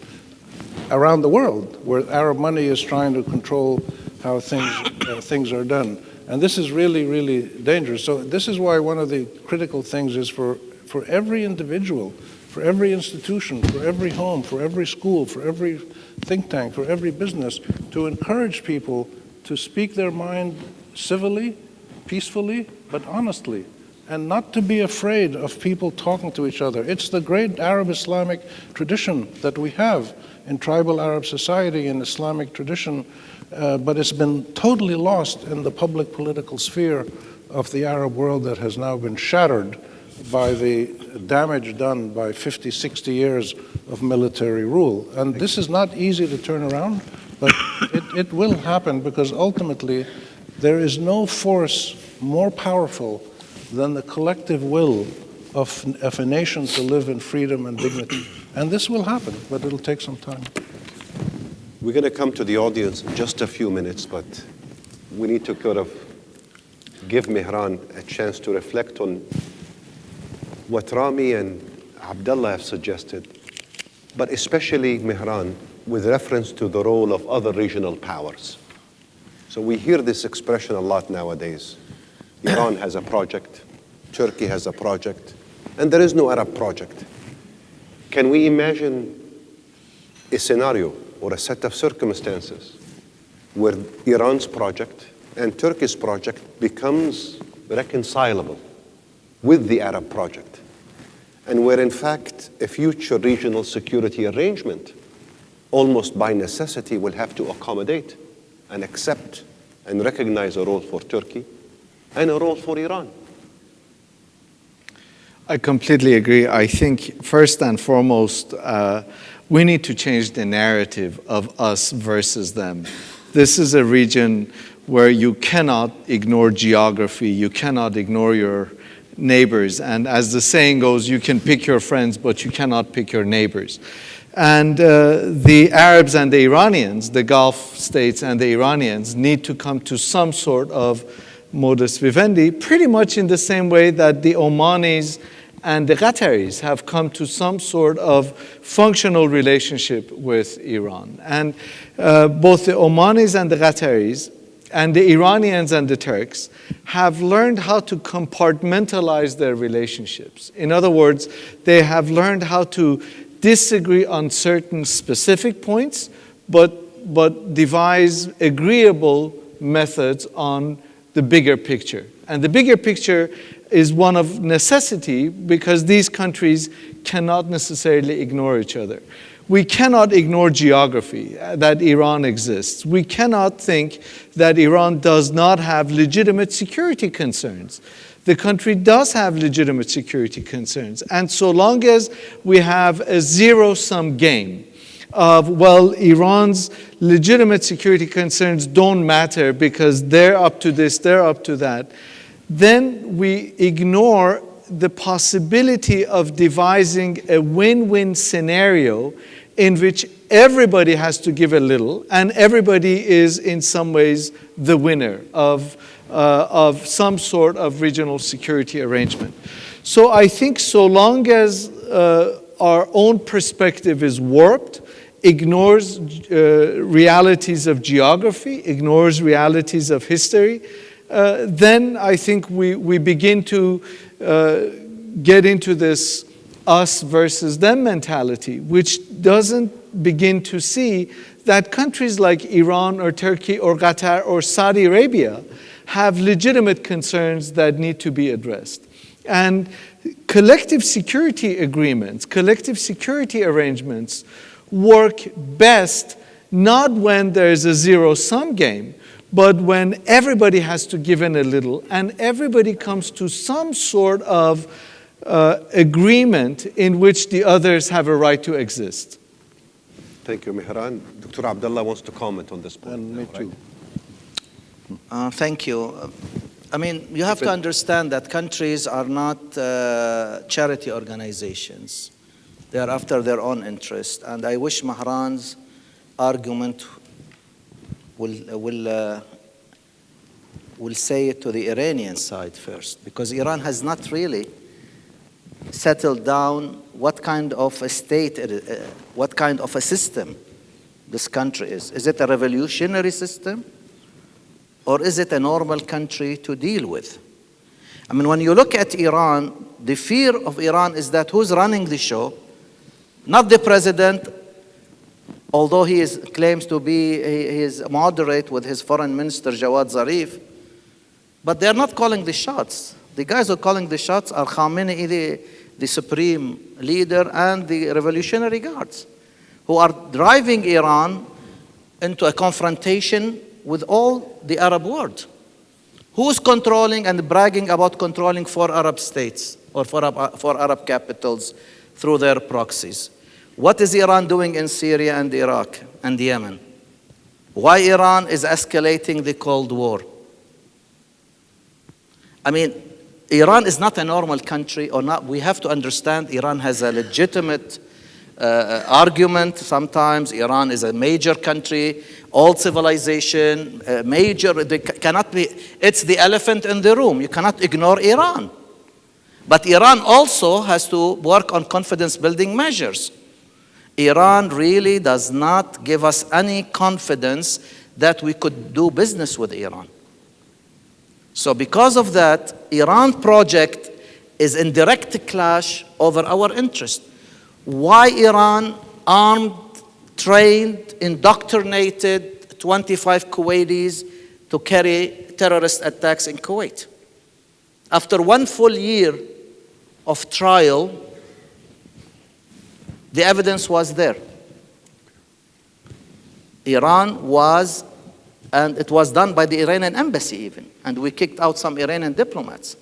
around the world, where Arab money is trying to control how things are done. And this is really, really dangerous. So this is why one of the critical things is for every individual, for every institution, for every home, for every school, for every think tank, for every business, to encourage people to speak their mind civilly, peacefully, but honestly, and not to be afraid of people talking to each other. It's the great Arab Islamic tradition that we have in tribal Arab society and Islamic tradition, but it's been totally lost in the public political sphere of the Arab world that has now been shattered by the damage done by 50, 60 years of military rule. And this is not easy to turn around, but it will happen, because ultimately there is no force more powerful than the collective will of a nation to live in freedom and dignity. And this will happen, but it'll take some time. We're going to come to the audience in just a few minutes, but we need to kind of give Mehran a chance to reflect on what Rami and Abdullah have suggested, but especially Mehran with reference to the role of other regional powers. So we hear this expression a lot nowadays. Iran has a project, Turkey has a project, and there is no Arab project. Can we imagine a scenario or a set of circumstances where Iran's project and Turkey's project becomes reconcilable with the Arab project, and where in fact a future regional security arrangement almost by necessity will have to accommodate and accept and recognize a role for Turkey and a role for Iran? I completely agree. I think first and foremost, we need to change the narrative of us versus them. This is a region where you cannot ignore geography, you cannot ignore your neighbors, and as the saying goes, you can pick your friends, but you cannot pick your neighbors. And the Arabs and the Iranians, the Gulf states and the Iranians, need to come to some sort of modus vivendi, pretty much in the same way that the Omanis and the Qataris have come to some sort of functional relationship with Iran. And both the Omanis and the Qataris and the Iranians and the Turks have learned how to compartmentalize their relationships. In other words, they have learned how to disagree on certain specific points, but devise agreeable methods on the bigger picture. And the bigger picture is one of necessity, because these countries cannot necessarily ignore each other. We cannot ignore geography, that Iran exists. We cannot think that Iran does not have legitimate security concerns. The country does have legitimate security concerns. And so long as we have a zero-sum game of, well, Iran's legitimate security concerns don't matter because they're up to this, they're up to that, then we ignore the possibility of devising a win-win scenario in which everybody has to give a little and everybody is in some ways the winner of some sort of regional security arrangement. So I think so long as our own perspective is warped, ignores realities of geography, ignores realities of history, then I think we begin to get into this us versus them mentality, which doesn't begin to see that countries like Iran or Turkey or Qatar or Saudi Arabia have legitimate concerns that need to be addressed. And collective security agreements, collective security arrangements work best not when there's a zero-sum game, But when everybody has to give in a little and everybody comes to some sort of agreement in which the others have a right to exist. Thank you, Mihran. Dr. Abdullah wants to comment on this point. And me too. Thank you. I mean, you have to understand that countries are not charity organizations. They are after their own interest. And I wish Mahran's argument will say it to the Iranian side first, because Iran has not really settled down what kind of a state, what kind of a system this country is. Is it a revolutionary system? Or is it a normal country to deal with? I mean, when you look at Iran, the fear of Iran is that who's running the show? Not the president, although claims to be, he is moderate with his foreign minister, Jawad Zarif, but they're not calling the shots. The guys who are calling the shots are Khamenei, the supreme leader, and the Revolutionary Guards, who are driving Iran into a confrontation with all the Arab world. Who's controlling and bragging about controlling 4 Arab states or 4 Arab capitals through their proxies? What is Iran doing in Syria and Iraq and Yemen? Why Iran is escalating the Cold War? I mean, Iran is not a normal country or not. We have to understand Iran has a legitimate argument. Sometimes Iran is a major country, old civilization, major. They cannot be. It's the elephant in the room. You cannot ignore Iran. But Iran also has to work on confidence-building measures. Iran really does not give us any confidence that we could do business with Iran. So because of that, Iran project is in direct clash over our interest. Why Iran armed, trained, indoctrinated 25 Kuwaitis to carry terrorist attacks in Kuwait? After 1 full year of trial, the evidence was there. Iran was, and it was done by the Iranian embassy even, and we kicked out some Iranian diplomats.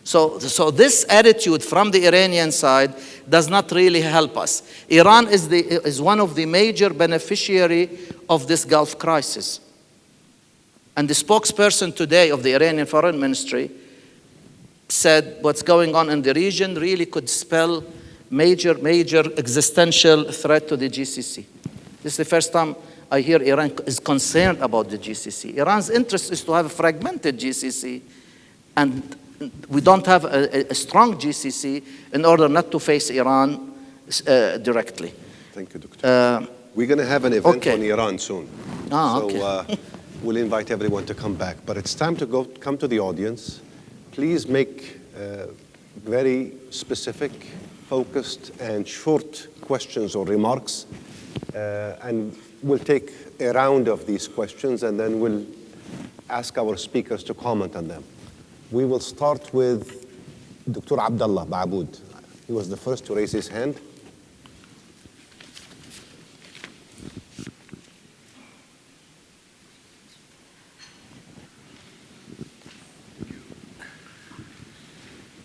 So this attitude from the Iranian side does not really help us. Iran is one of the major beneficiaries of this Gulf crisis. And the spokesperson today of the Iranian Foreign Ministry said what's going on in the region really could spell major existential threat to the GCC. This is the first time I hear Iran is concerned about the GCC. Iran's interest is to have a fragmented GCC, and we don't have a strong GCC in order not to face Iran directly. Thank you, Doctor. We're going to have an event okay. on Iran soon. So we'll invite everyone to come back. But it's time to come to the audience. Please make very specific, focused, and short questions or remarks. And we'll take a round of these questions, and then we'll ask our speakers to comment on them. We will start with Dr. Abdullah Ba'aboud. He was the first to raise his hand.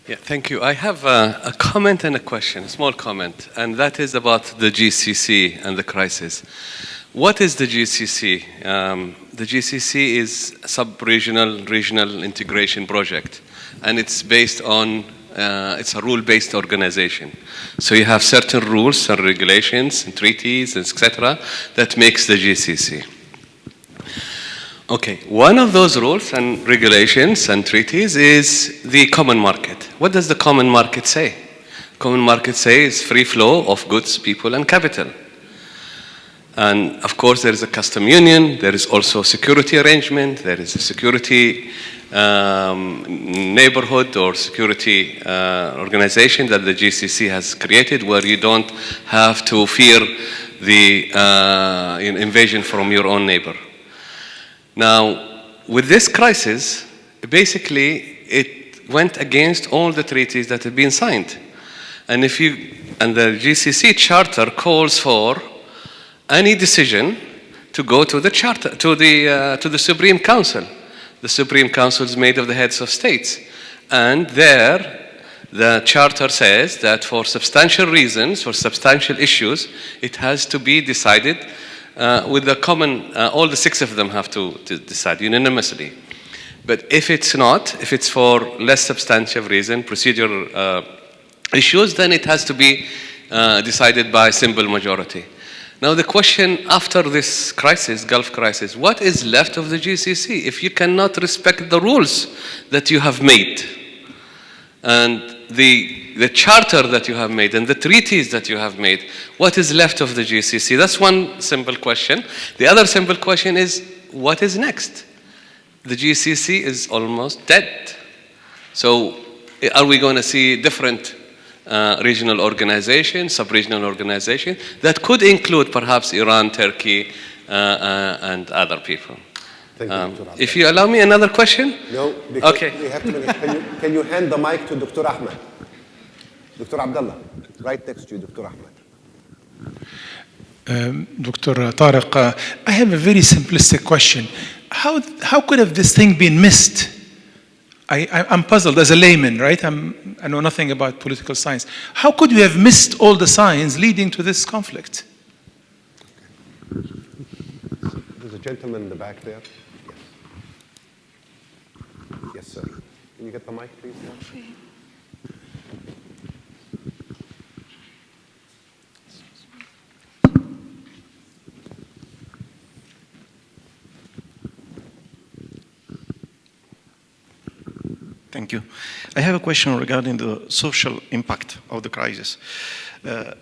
Yeah, thank you. I have a comment and a question, a small comment, and that is about the GCC and the crisis. What is the GCC? The GCC is a sub-regional, regional integration project, and it's based on, it's a rule-based organization. So you have certain rules and regulations and treaties, etc., that makes the GCC. Okay, one of those rules and regulations and treaties is the common market. What does the common market say? Common market says free flow of goods, people, and capital. And of course, there is a custom union, there is also security arrangement, there is a security neighborhood or security organization that the GCC has created, where you don't have to fear the invasion from your own neighbor. Now, with this crisis, basically, it went against all the treaties that have been signed. And the GCC charter calls for any decision to go to the charter, to the Supreme Council. The Supreme Council is made of the heads of states. And there, the charter says that for substantial reasons, for substantial issues, it has to be decided with the common, all the 6 of them have to decide unanimously. But if it's not, if it's for less substantive reason, procedural issues, then it has to be decided by simple majority. Now the question after this crisis, Gulf crisis, what is left of the GCC if you cannot respect the rules that you have made and the charter that you have made and the treaties that you have made? What is left of the GCC? That's one simple question. The other simple question is, what is next? The GCC is almost dead. So are we going to see different regional organization, sub-regional organization that could include perhaps Iran, Turkey, and other people? Thank you, Dr. Abdallah. If you allow me another question? No, because Okay. we have to finish. Can you hand the mic to Dr. Ahmed? Dr. Abdallah, right next to you, Dr. Ahmed. Dr. Tariq, I have a very simplistic question. How could have this thing been missed? I'm puzzled as a layman, right? I know nothing about political science. How could we have missed all the signs leading to this conflict? There's a gentleman in the back there. Yes. Yes, sir. Can you get the mic, please? Thank you. I have a question regarding the social impact of the crisis. The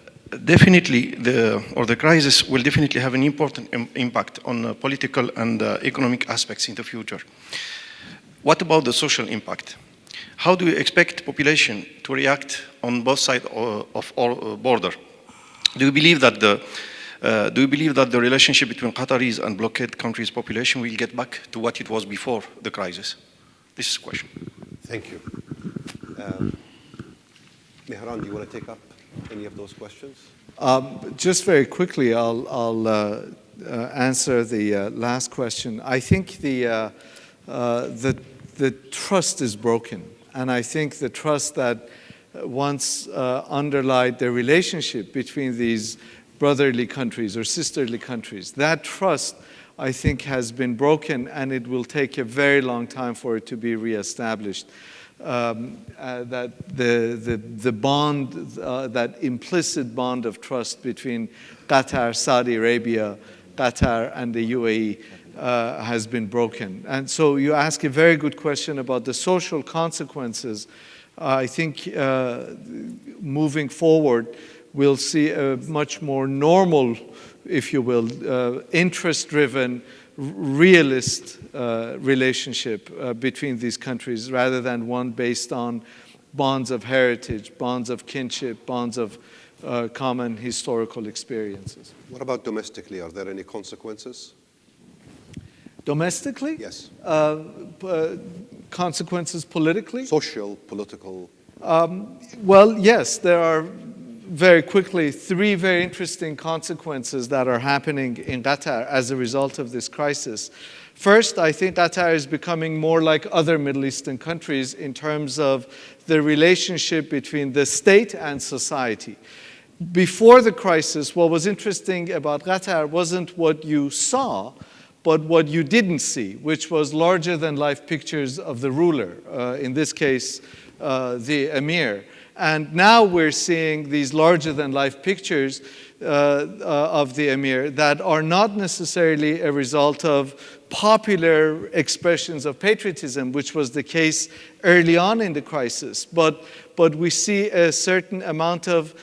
crisis will definitely have an important impact on political and economic aspects in the future. What about the social impact? How do you expect population to react on both sides of our border? Do you believe that the relationship between Qataris and blockade countries' population will get back to what it was before the crisis? This is a question. Thank you. Mehran, do you want to take up any of those questions? Just very quickly, I'll answer the last question. I think the trust is broken, and I think the trust that once underlied the relationship between these brotherly countries or sisterly countries, that trust, I think, has been broken, and it will take a very long time for it to be reestablished. That the bond, that implicit bond of trust between Qatar, Saudi Arabia, Qatar, and the UAE has been broken. And so you ask a very good question about the social consequences. I think moving forward, we'll see a much more normal, if you will, interest-driven, realist relationship between these countries rather than one based on bonds of heritage, bonds of kinship, bonds of common historical experiences. What about domestically? Are there any consequences? Domestically? Yes. Consequences politically? Social, political? Well, yes, there are very quickly 3 very interesting consequences that are happening in Qatar as a result of this crisis. First, I think Qatar is becoming more like other Middle Eastern countries in terms of the relationship between the state and society. Before the crisis, what was interesting about Qatar wasn't what you saw, but what you didn't see, which was larger-than-life pictures of the ruler, in this case, the emir. And now we're seeing these larger-than-life pictures of the emir that are not necessarily a result of popular expressions of patriotism, which was the case early on in the crisis. But we see a certain amount of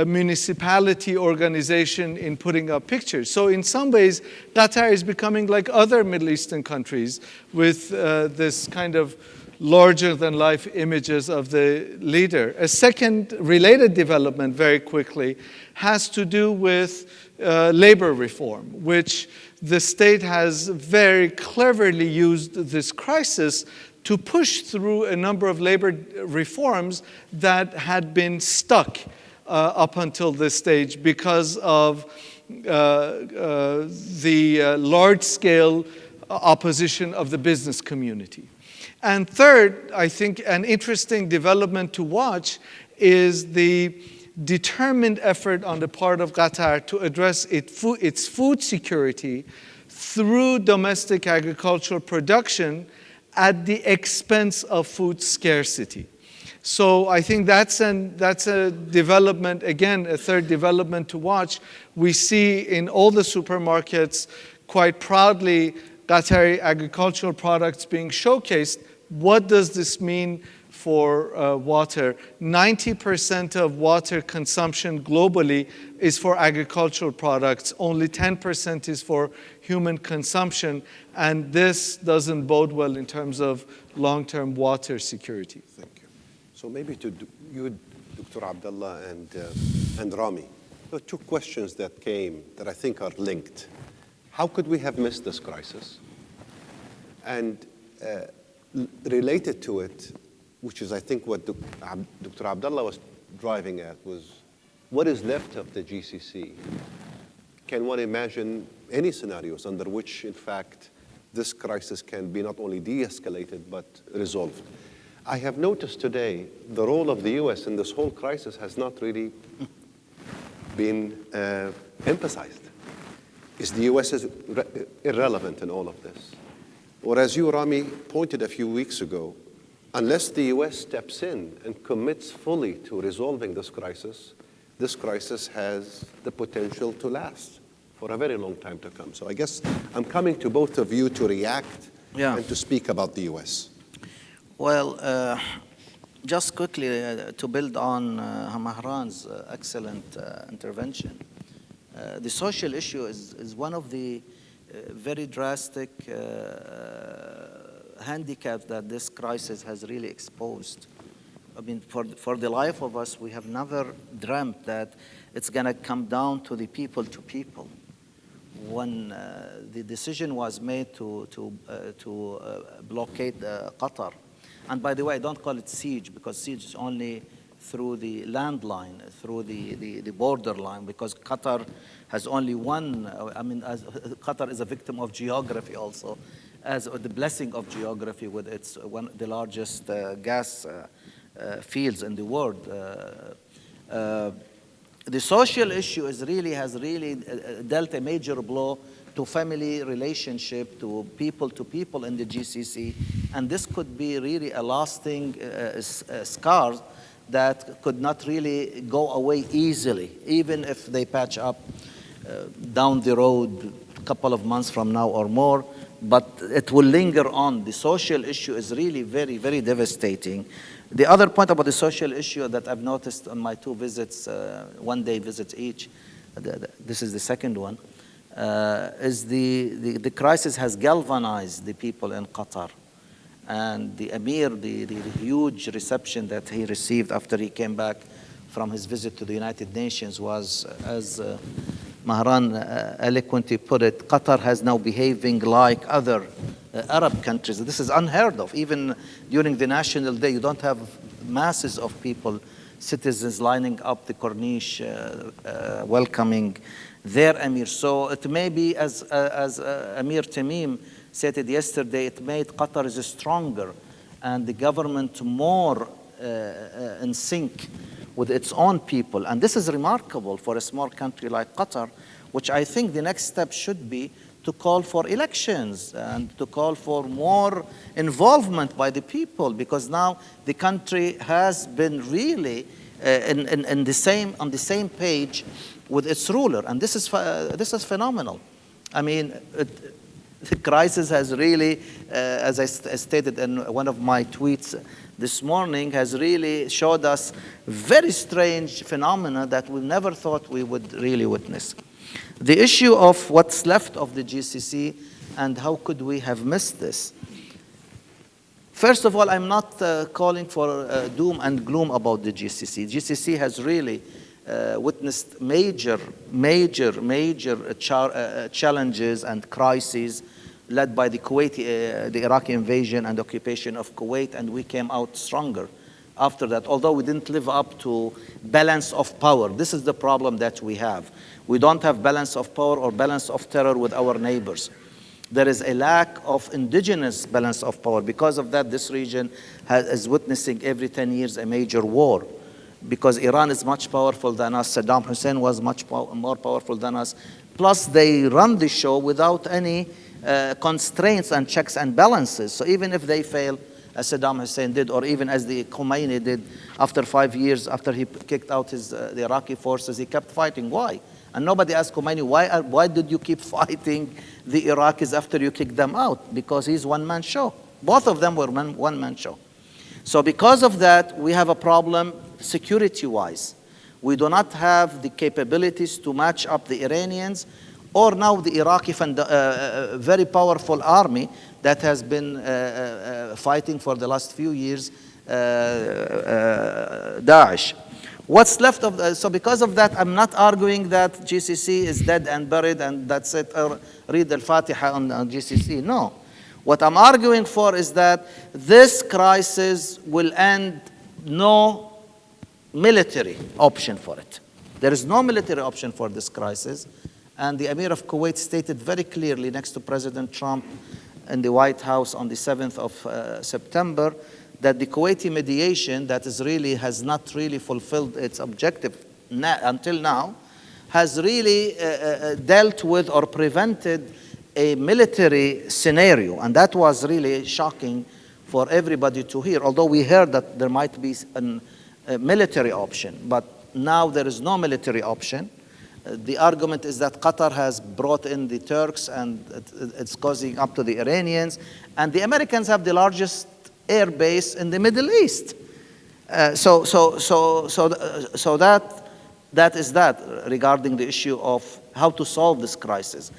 municipality organization in putting up pictures. So in some ways, Qatar is becoming like other Middle Eastern countries with this kind of larger-than-life images of the leader. A second related development, very quickly, has to do with labor reform, which the state has very cleverly used this crisis to push through a number of labor reforms that had been stuck up until this stage because of the large-scale opposition of the business community. And third, I think an interesting development to watch is the determined effort on the part of Qatar to address its food security through domestic agricultural production at the expense of food scarcity. So I think that's a development, again, a third development to watch. We see in all the supermarkets quite proudly Qatari agricultural products being showcased. What does this mean for water? 90% of water consumption globally is for agricultural products. Only 10% is for human consumption. And this doesn't bode well in terms of long-term water security. Thank you. So maybe to you, Dr. Abdullah and Rami, there are two questions that came that I think are linked. How could we have missed this crisis? And related to it, which is I think what Dr. Abdullah was driving at, was what is left of the GCC? Can one imagine any scenarios under which, in fact, this crisis can be not only de-escalated but resolved? I have noticed today the role of the US in this whole crisis has not really been emphasized. Is the US irrelevant in all of this? Or as you, Rami, pointed a few weeks ago, unless the US steps in and commits fully to resolving this crisis has the potential to last for a very long time to come. So I guess I'm coming to both of you to react and to speak about the US. Well, just quickly to build on Mahran's excellent intervention, the social issue is one of the very drastic handicaps that this crisis has really exposed. I mean, for the life of us, we have never dreamt that it's going to come down to the people to people. When the decision was made to blockade Qatar, and by the way, I don't call it siege because siege is only through the landline, through the border line, because Qatar has only one. I mean, Qatar is a victim of geography also, as the blessing of geography with its the largest gas fields in the world. The social issue has really dealt a major blow to family relationship, to people in the GCC, and this could be really a lasting scar that could not really go away easily, even if they patch up down the road a couple of months from now or more, but it will linger on. The social issue is really very, very devastating. The other point about the social issue that I've noticed on my two visits, one-day visits each, this is the second one, is the crisis has galvanized the people in Qatar. And the Emir, the huge reception that he received after he came back from his visit to the United Nations was, as Mahran eloquently put it, Qatar has now behaving like other Arab countries. This is unheard of. Even during the National Day, you don't have masses of people, citizens lining up the Corniche, welcoming their Emir. So it may be, as Emir Tamim said it yesterday, it made Qatar is stronger and the government more in sync with its own people. And this is remarkable for a small country like Qatar, which I think the next step should be to call for elections and to call for more involvement by the people, because now the country has been really on the same page with its ruler, and this is phenomenal. I mean, the crisis has really, as I stated in one of my tweets this morning, has really showed us very strange phenomena that we never thought we would really witness. The issue of what's left of the GCC and how could we have missed this? First of all, I'm not calling for doom and gloom about the GCC. GCC has really witnessed major challenges and crises led by the Kuwaiti, the Iraqi invasion and occupation of Kuwait, and we came out stronger after that, although we didn't live up to balance of power. This is the problem that we have. We don't have balance of power or balance of terror with our neighbors. There is a lack of indigenous balance of power. Because of that, this region is witnessing every 10 years a major war. Because Iran is much powerful than us, Saddam Hussein was much more powerful than us. Plus, they run the show without any constraints and checks and balances. So even if they fail, as Saddam Hussein did, or even as the Khomeini did, after 5 years, after he kicked out the Iraqi forces, he kept fighting. Why? And nobody asked Khomeini, why did you keep fighting the Iraqis after you kicked them out? Because he's one-man show. Both of them were one-man show. So because of that, we have a problem security-wise. We do not have the capabilities to match up the Iranians or now the Iraqi very powerful army that has been fighting for the last few years, Daesh. What's left of so because of that, I'm not arguing that GCC is dead and buried and that's it, or read Al-Fatiha on GCC. No. What I'm arguing for is that this crisis will end no military option for it. There is no military option for this crisis. And the Emir of Kuwait stated very clearly next to President Trump in the White House on the 7th of September that the Kuwaiti mediation that has not really fulfilled its objective until now has really dealt with or prevented a military scenario. And that was really shocking for everybody to hear, although we heard that there might be a military option. But now there is no military option. The argument is that Qatar has brought in the Turks and it's causing up to the Iranians. And the Americans have the largest air base in the Middle East. So that is that regarding the issue of how to solve this crisis.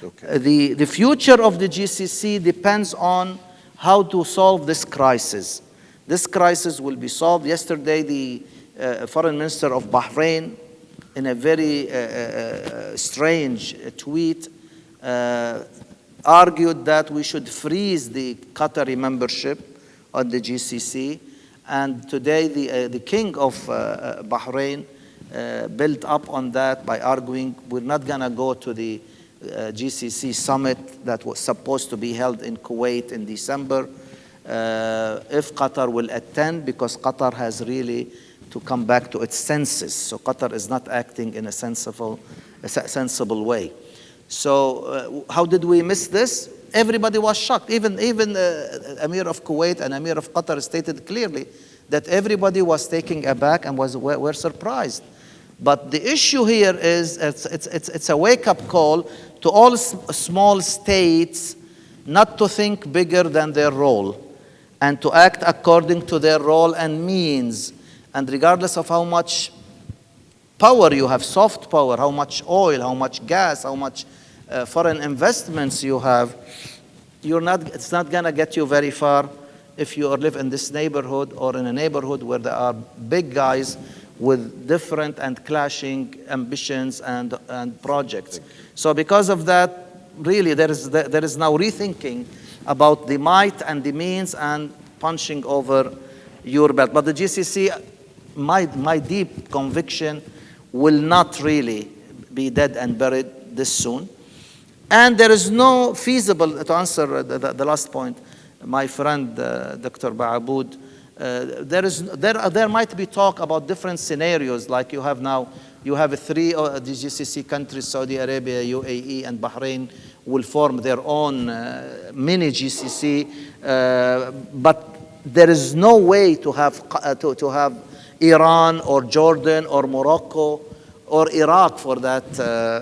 Okay. The future of the GCC depends on how to solve this crisis. This crisis will be solved. Yesterday, the foreign minister of Bahrain, in a very strange tweet, argued that we should freeze the Qatari membership on the GCC. And today, the king of Bahrain built up on that by arguing we're not going to go to the GCC summit that was supposed to be held in Kuwait in December if Qatar will attend, because Qatar has really to come back to its senses. So Qatar is not acting in a sensible way. So how did we miss this? Everybody was shocked. Even Emir of Kuwait and Emir of Qatar stated clearly that everybody was taken aback and were surprised. But the issue here is it's a wake-up call to all small states not to think bigger than their role and to act according to their role and means. And regardless of how much power you have, soft power, how much oil, how much gas, how much foreign investments you have, it's not going to get you very far if you live in this neighborhood or in a neighborhood where there are big guys with different and clashing ambitions and projects. So because of that, really there is now rethinking about the might and the means and punching over your belt. But the GCC, my deep conviction, will not really be dead and buried this soon. And there is no feasible, to answer the last point, my friend Dr. Ba'aboud, there might be talk about different scenarios, like you have now. You have three GCC countries, Saudi Arabia, UAE, and Bahrain, will form their own mini GCC. But there is no way to have Iran or Jordan or Morocco or Iraq, for that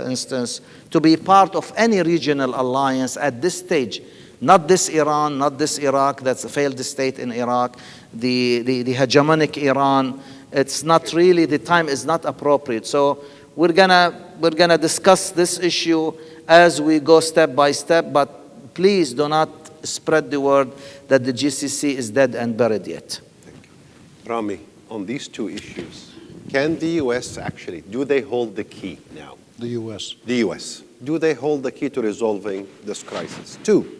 instance, to be part of any regional alliance at this stage. Not this Iran, not this Iraq, that's a failed state in Iraq, the hegemonic Iran. It's not really, the time is not appropriate. So we're gonna discuss this issue as we go step by step, but please do not spread the word that the GCC is dead and buried yet. Thank you. Rami, on these two issues, can the U.S. actually, do they hold the key now? The U.S. The U.S. Do they hold the key to resolving this crisis? Two,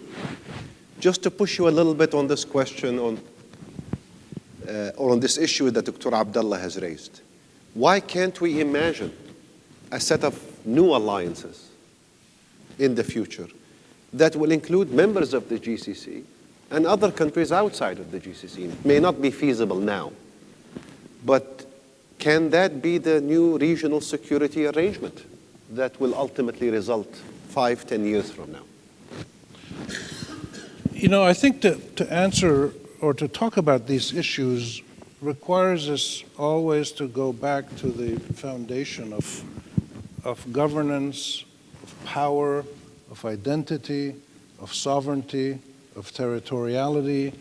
just to push you a little bit on this question, or on this issue that Dr. Abdullah has raised. Why can't we imagine a set of new alliances in the future that will include members of the GCC and other countries outside of the GCC. It may not be feasible now, but can that be the new regional security arrangement that will ultimately result 5, 10 years from now? You know, I think to answer or to talk about these issues requires us always to go back to the foundation of governance, of power, of identity, of sovereignty, of territoriality,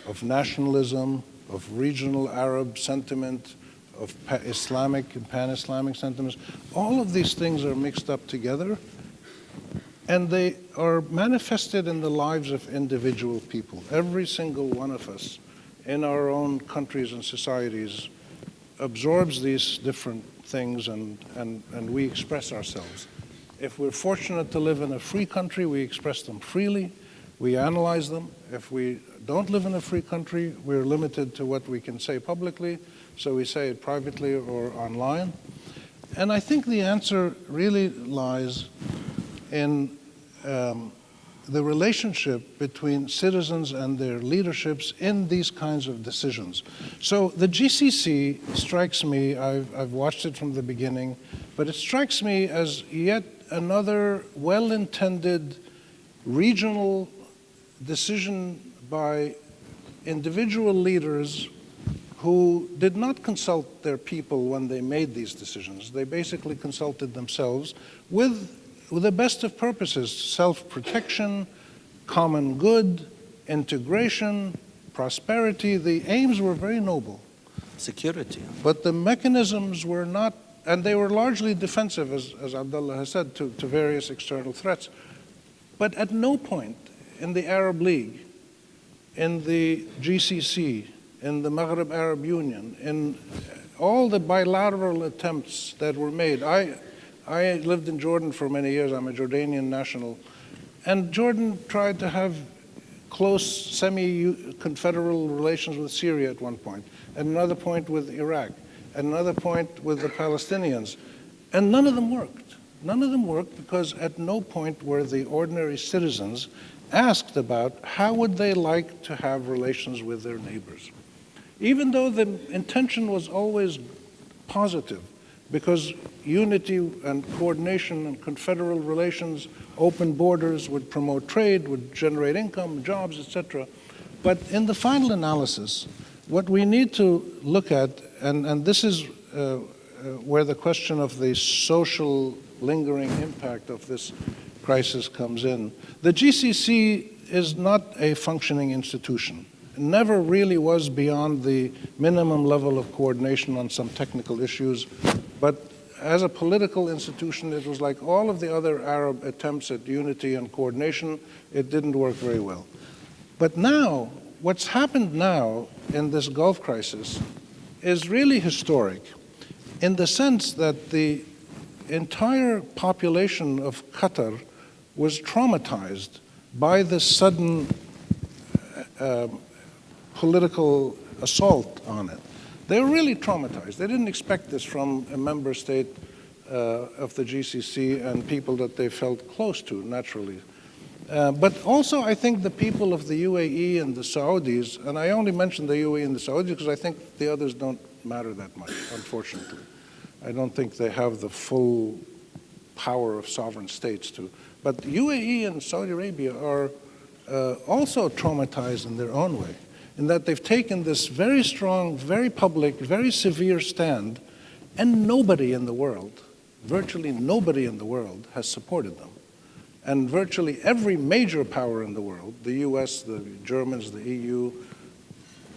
of nationalism, of regional Arab sentiment, of Islamic and pan-Islamic sentiments. All of these things are mixed up together, and they are manifested in the lives of individual people. Every single one of us in our own countries and societies absorbs these different things, and we express ourselves. If we're fortunate to live in a free country, we express them freely, we analyze them. If we don't live in a free country, we're limited to what we can say publicly, so we say it privately or online. And I think the answer really lies in the relationship between citizens and their leaderships in these kinds of decisions. So the GCC strikes me, I've watched it from the beginning, but it strikes me as yet another well-intended regional decision by individual leaders who did not consult their people when they made these decisions. They basically consulted themselves with the best of purposes: self-protection, common good, integration, prosperity. The aims were very noble. Security. But the mechanisms were not, and they were largely defensive, as Abdullah has said, to various external threats. But at no point in the Arab League, in the GCC, in the Maghreb Arab Union, in all the bilateral attempts that were made. I lived in Jordan for many years. I'm a Jordanian national. And Jordan tried to have close semi-confederal relations with Syria at one point, at another point with Iraq, at another point with the Palestinians. And none of them worked. None of them worked because at no point were the ordinary citizens asked about how would they like to have relations with their neighbors. Even though the intention was always positive, because unity and coordination and confederal relations, open borders would promote trade, would generate income, jobs, etc. But in the final analysis, what we need to look at, and this is where the question of the social lingering impact of this crisis comes in. The GCC is not a functioning institution. It never really was beyond the minimum level of coordination on some technical issues. But as a political institution, it was like all of the other Arab attempts at unity and coordination. It didn't work very well. But now, what's happened now in this Gulf crisis is really historic in the sense that the entire population of Qatar was traumatized by the sudden political assault on it. They were really traumatized. They didn't expect this from a member state of the GCC and people that they felt close to, naturally. But also, I think the people of the UAE and the Saudis, and I only mention the UAE and the Saudis because I think the others don't matter that much, unfortunately. I don't think they have the full power of sovereign states to. But UAE and Saudi Arabia are also traumatized in their own way, in that they've taken this very strong, very public, very severe stand, and nobody in the world, virtually nobody in the world, has supported them. And virtually every major power in the world, the US, the Germans, the EU,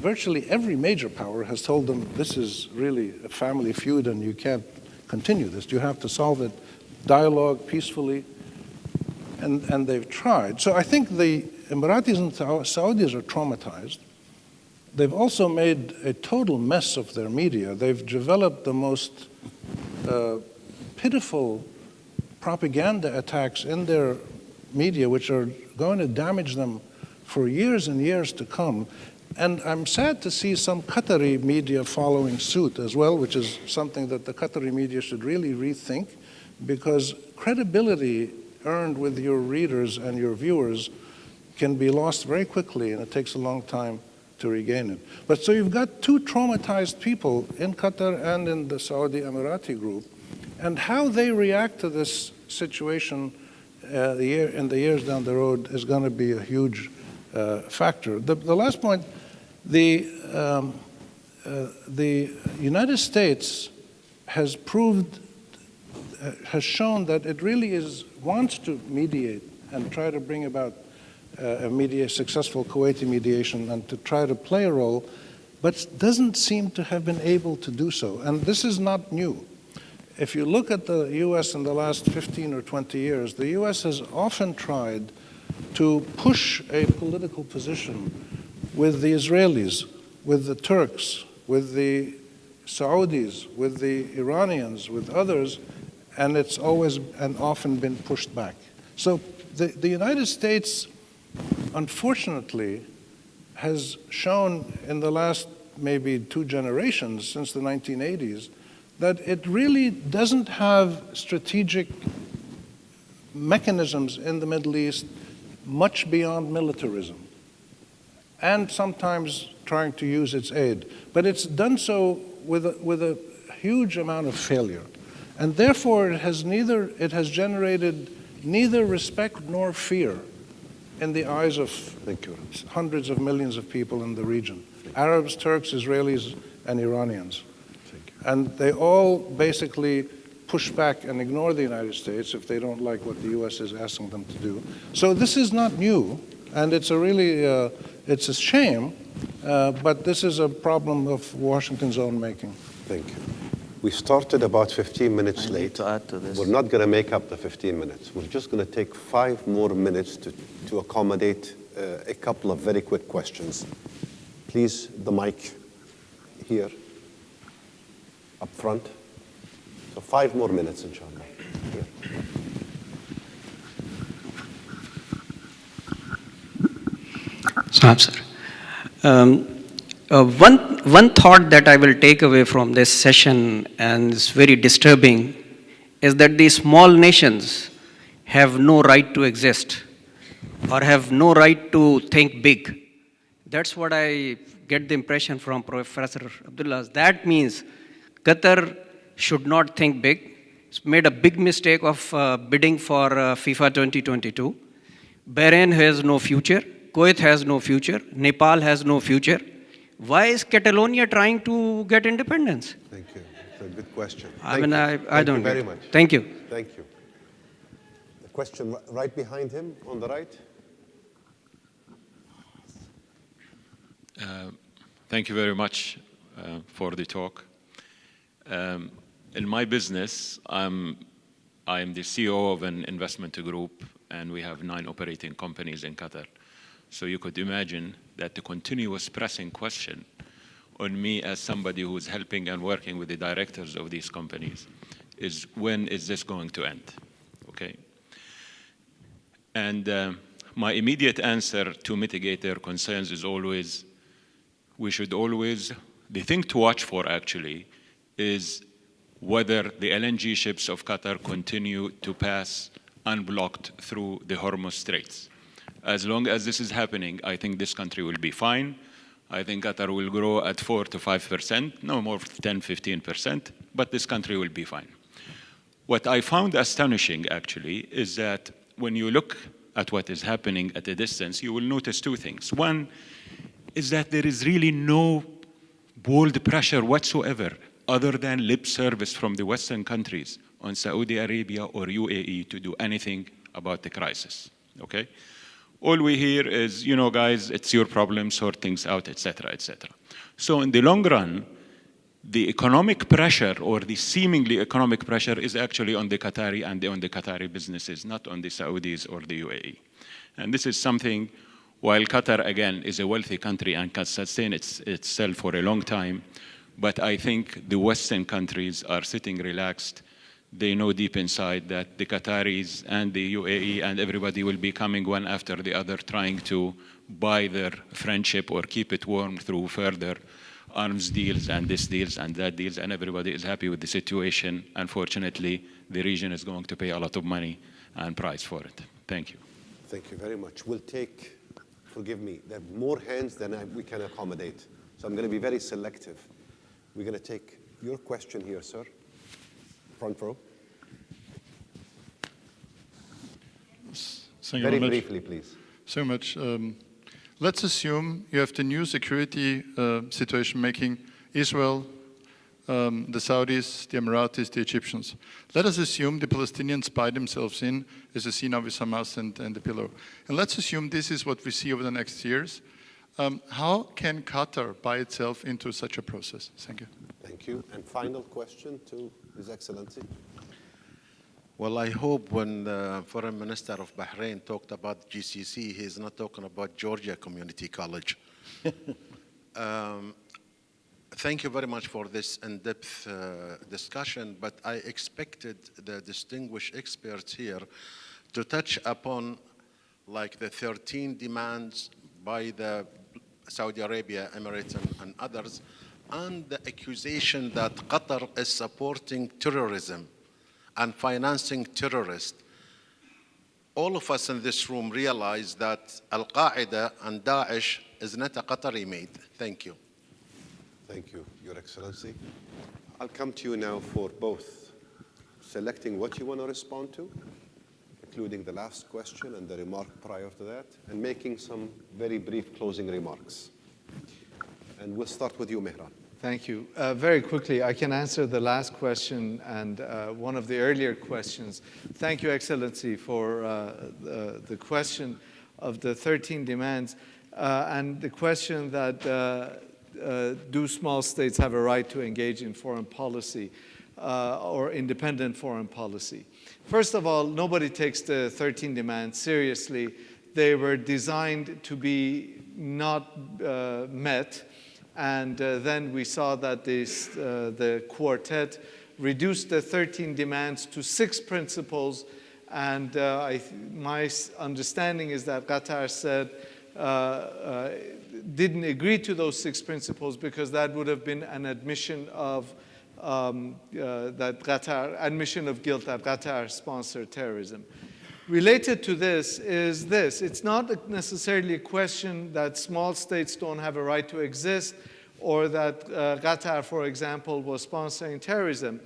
virtually every major power has told them this is really a family feud and you can't continue this. You have to solve it, dialogue peacefully, and they've tried. So I think the Emiratis and Saudis are traumatized. They've also made a total mess of their media. They've developed the most pitiful propaganda attacks in their media, which are going to damage them for years and years to come. And I'm sad to see some Qatari media following suit as well, which is something that the Qatari media should really rethink, because credibility earned with your readers and your viewers can be lost very quickly, and it takes a long time to regain it. But so you've got two traumatized people in Qatar and in the Saudi Emirati group, and how they react to this situation in the years down the road is going to be a huge factor. The last point, the United States has shown that it really wants to mediate and try to bring about a successful Kuwaiti mediation and to try to play a role, but doesn't seem to have been able to do so. And this is not new. If you look at the U.S. in the last 15 or 20 years, the U.S. has often tried to push a political position with the Israelis, with the Turks, with the Saudis, with the Iranians, with others, and it's always and often been pushed back. So the United States, unfortunately, has shown in the last maybe 2 generations, since the 1980s, that it really doesn't have strategic mechanisms in the Middle East much beyond militarism, and sometimes trying to use its aid. But it's done so with a huge amount of failure. And therefore, it has generated neither respect nor fear in the eyes of hundreds of millions of people in the region. Arabs, Turks, Israelis, and Iranians. And they all basically push back and ignore the United States if they don't like what the U.S. is asking them to do. So this is not new, and it's it's a shame, but this is a problem of Washington's own making. Thank you. We started about 15 minutes I late. need to add to this. We're not going to make up the 15 minutes. We're just going to take 5 more minutes to accommodate a couple of very quick questions. Please, the mic here, up front. So 5 more minutes, inshallah. Here. Sir. One thought that I will take away from this session, and is very disturbing, is that these small nations have no right to exist or have no right to think big. That's what I get the impression from Professor Abdullah. That means Qatar should not think big. It's made a big mistake of bidding for FIFA 2022. Bahrain has no future. Kuwait has no future. Nepal has no future. Why is Catalonia trying to get independence? Thank you. It's a good question. I don't Thank you very get it. much. Thank you. Thank you. The question right behind him, on the right. Thank you very much for the talk. In my business, I'm the CEO of an investment group, and we have 9 operating companies in Qatar. So you could imagine that the continuous pressing question on me as somebody who's helping and working with the directors of these companies is, when is this going to end? Okay. And my immediate answer to mitigate their concerns is always, we should always, the thing to watch for actually is whether the LNG ships of Qatar continue to pass unblocked through the Hormuz Straits. As long as this is happening, I think this country will be fine. I think Qatar will grow at 4 to 5%, no more 10, 15%, but this country will be fine. What I found astonishing, actually, is that when you look at what is happening at a distance, you will notice 2 things. One is that there is really no bold pressure whatsoever other than lip service from the Western countries on Saudi Arabia or UAE to do anything about the crisis, okay? All we hear is, you know, guys, it's your problem, sort things out, etc., etc. So in the long run, the economic pressure or the seemingly economic pressure is actually on the Qatari and on the Qatari businesses, not on the Saudis or the UAE. And this is something, while Qatar, again, is a wealthy country and can sustain itself for a long time, but I think the Western countries are sitting relaxed. They know deep inside that the Qataris and the UAE and everybody will be coming one after the other trying to buy their friendship or keep it warm through further arms deals and this deals and that deals, and everybody is happy with the situation. Unfortunately, the region is going to pay a lot of money and price for it. Thank you. Thank you very much. We'll take, forgive me, there are more hands than we can accommodate. So I'm going to be very selective. We're going to take your question here, sir. Front row. Thank you Very much. briefly, please. So much. Let's assume you have the new security situation making Israel, the Saudis, the Emiratis, the Egyptians. Let us assume the Palestinians buy themselves in, as you see now with Hamas and the pillow. And let's assume this is what we see over the next years. How can Qatar buy itself into such a process? Thank you. Thank you. And final question to His Excellency. Well, I hope when the Foreign Minister of Bahrain talked about GCC, he's not talking about Georgia Community College. Thank you very much for this in-depth discussion, but I expected the distinguished experts here to touch upon like the 13 demands by the Saudi Arabia, Emirates, and others, and the accusation that Qatar is supporting terrorism and financing terrorists. All of us in this room realize that Al-Qaeda and Daesh is not a Qatari made. Thank you. Thank you, Your Excellency. I'll come to you now for both selecting what you want to respond to, including the last question and the remark prior to that, and making some very brief closing remarks. And we'll start with you, Mehran. Thank you. Very quickly, I can answer the last question and one of the earlier questions. Thank you, Excellency, for the question of the 13 demands and the question that do small states have a right to engage in foreign policy or independent foreign policy? First of all, nobody takes the 13 demands seriously. They were designed to be not met. And then we saw that the quartet reduced the 13 demands to 6 principles. And my understanding is that Qatar said didn't agree to those 6 principles because that would have been an admission of admission of guilt that Qatar sponsored terrorism. Related to this is this. It's not necessarily a question that small states don't have a right to exist or that Qatar, for example, was sponsoring terrorism.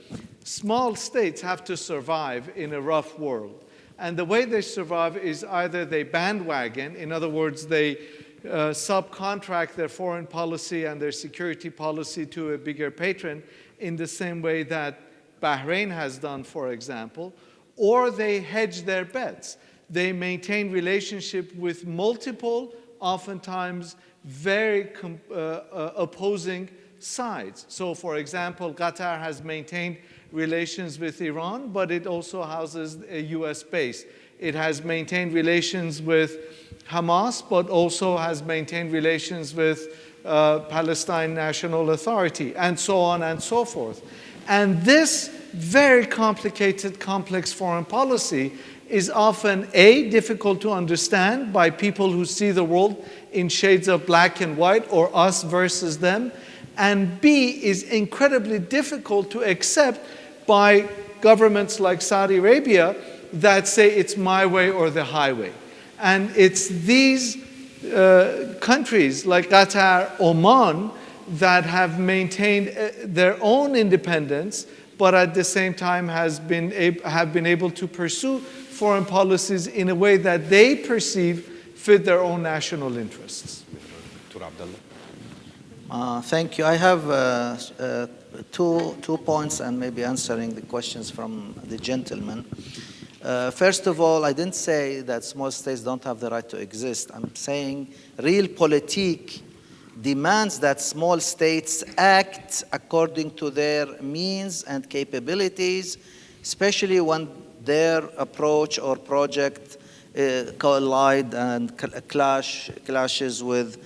Small states have to survive in a rough world. And the way they survive is either they bandwagon, in other words, they subcontract their foreign policy and their security policy to a bigger patron in the same way that Bahrain has done, for example, or they hedge their bets. They maintain relationship with multiple, oftentimes very opposing sides. So, for example, Qatar has maintained relations with Iran, but it also houses a US base. It has maintained relations with Hamas, but also has maintained relations with Palestine National Authority, and so on and so forth. And this very complicated, complex foreign policy is often A, difficult to understand by people who see the world in shades of black and white or us versus them, and B, is incredibly difficult to accept by governments like Saudi Arabia that say it's my way or the highway. And it's these countries like Qatar, Oman, that have maintained their own independence, but at the same time have been able to pursue foreign policies in a way that they perceive fit their own national interests. Thank you. I have two points and maybe answering the questions from the gentleman. First of all, I didn't say that small states don't have the right to exist. I'm saying realpolitik demands that small states act according to their means and capabilities, especially when their approach or project collide and clashes with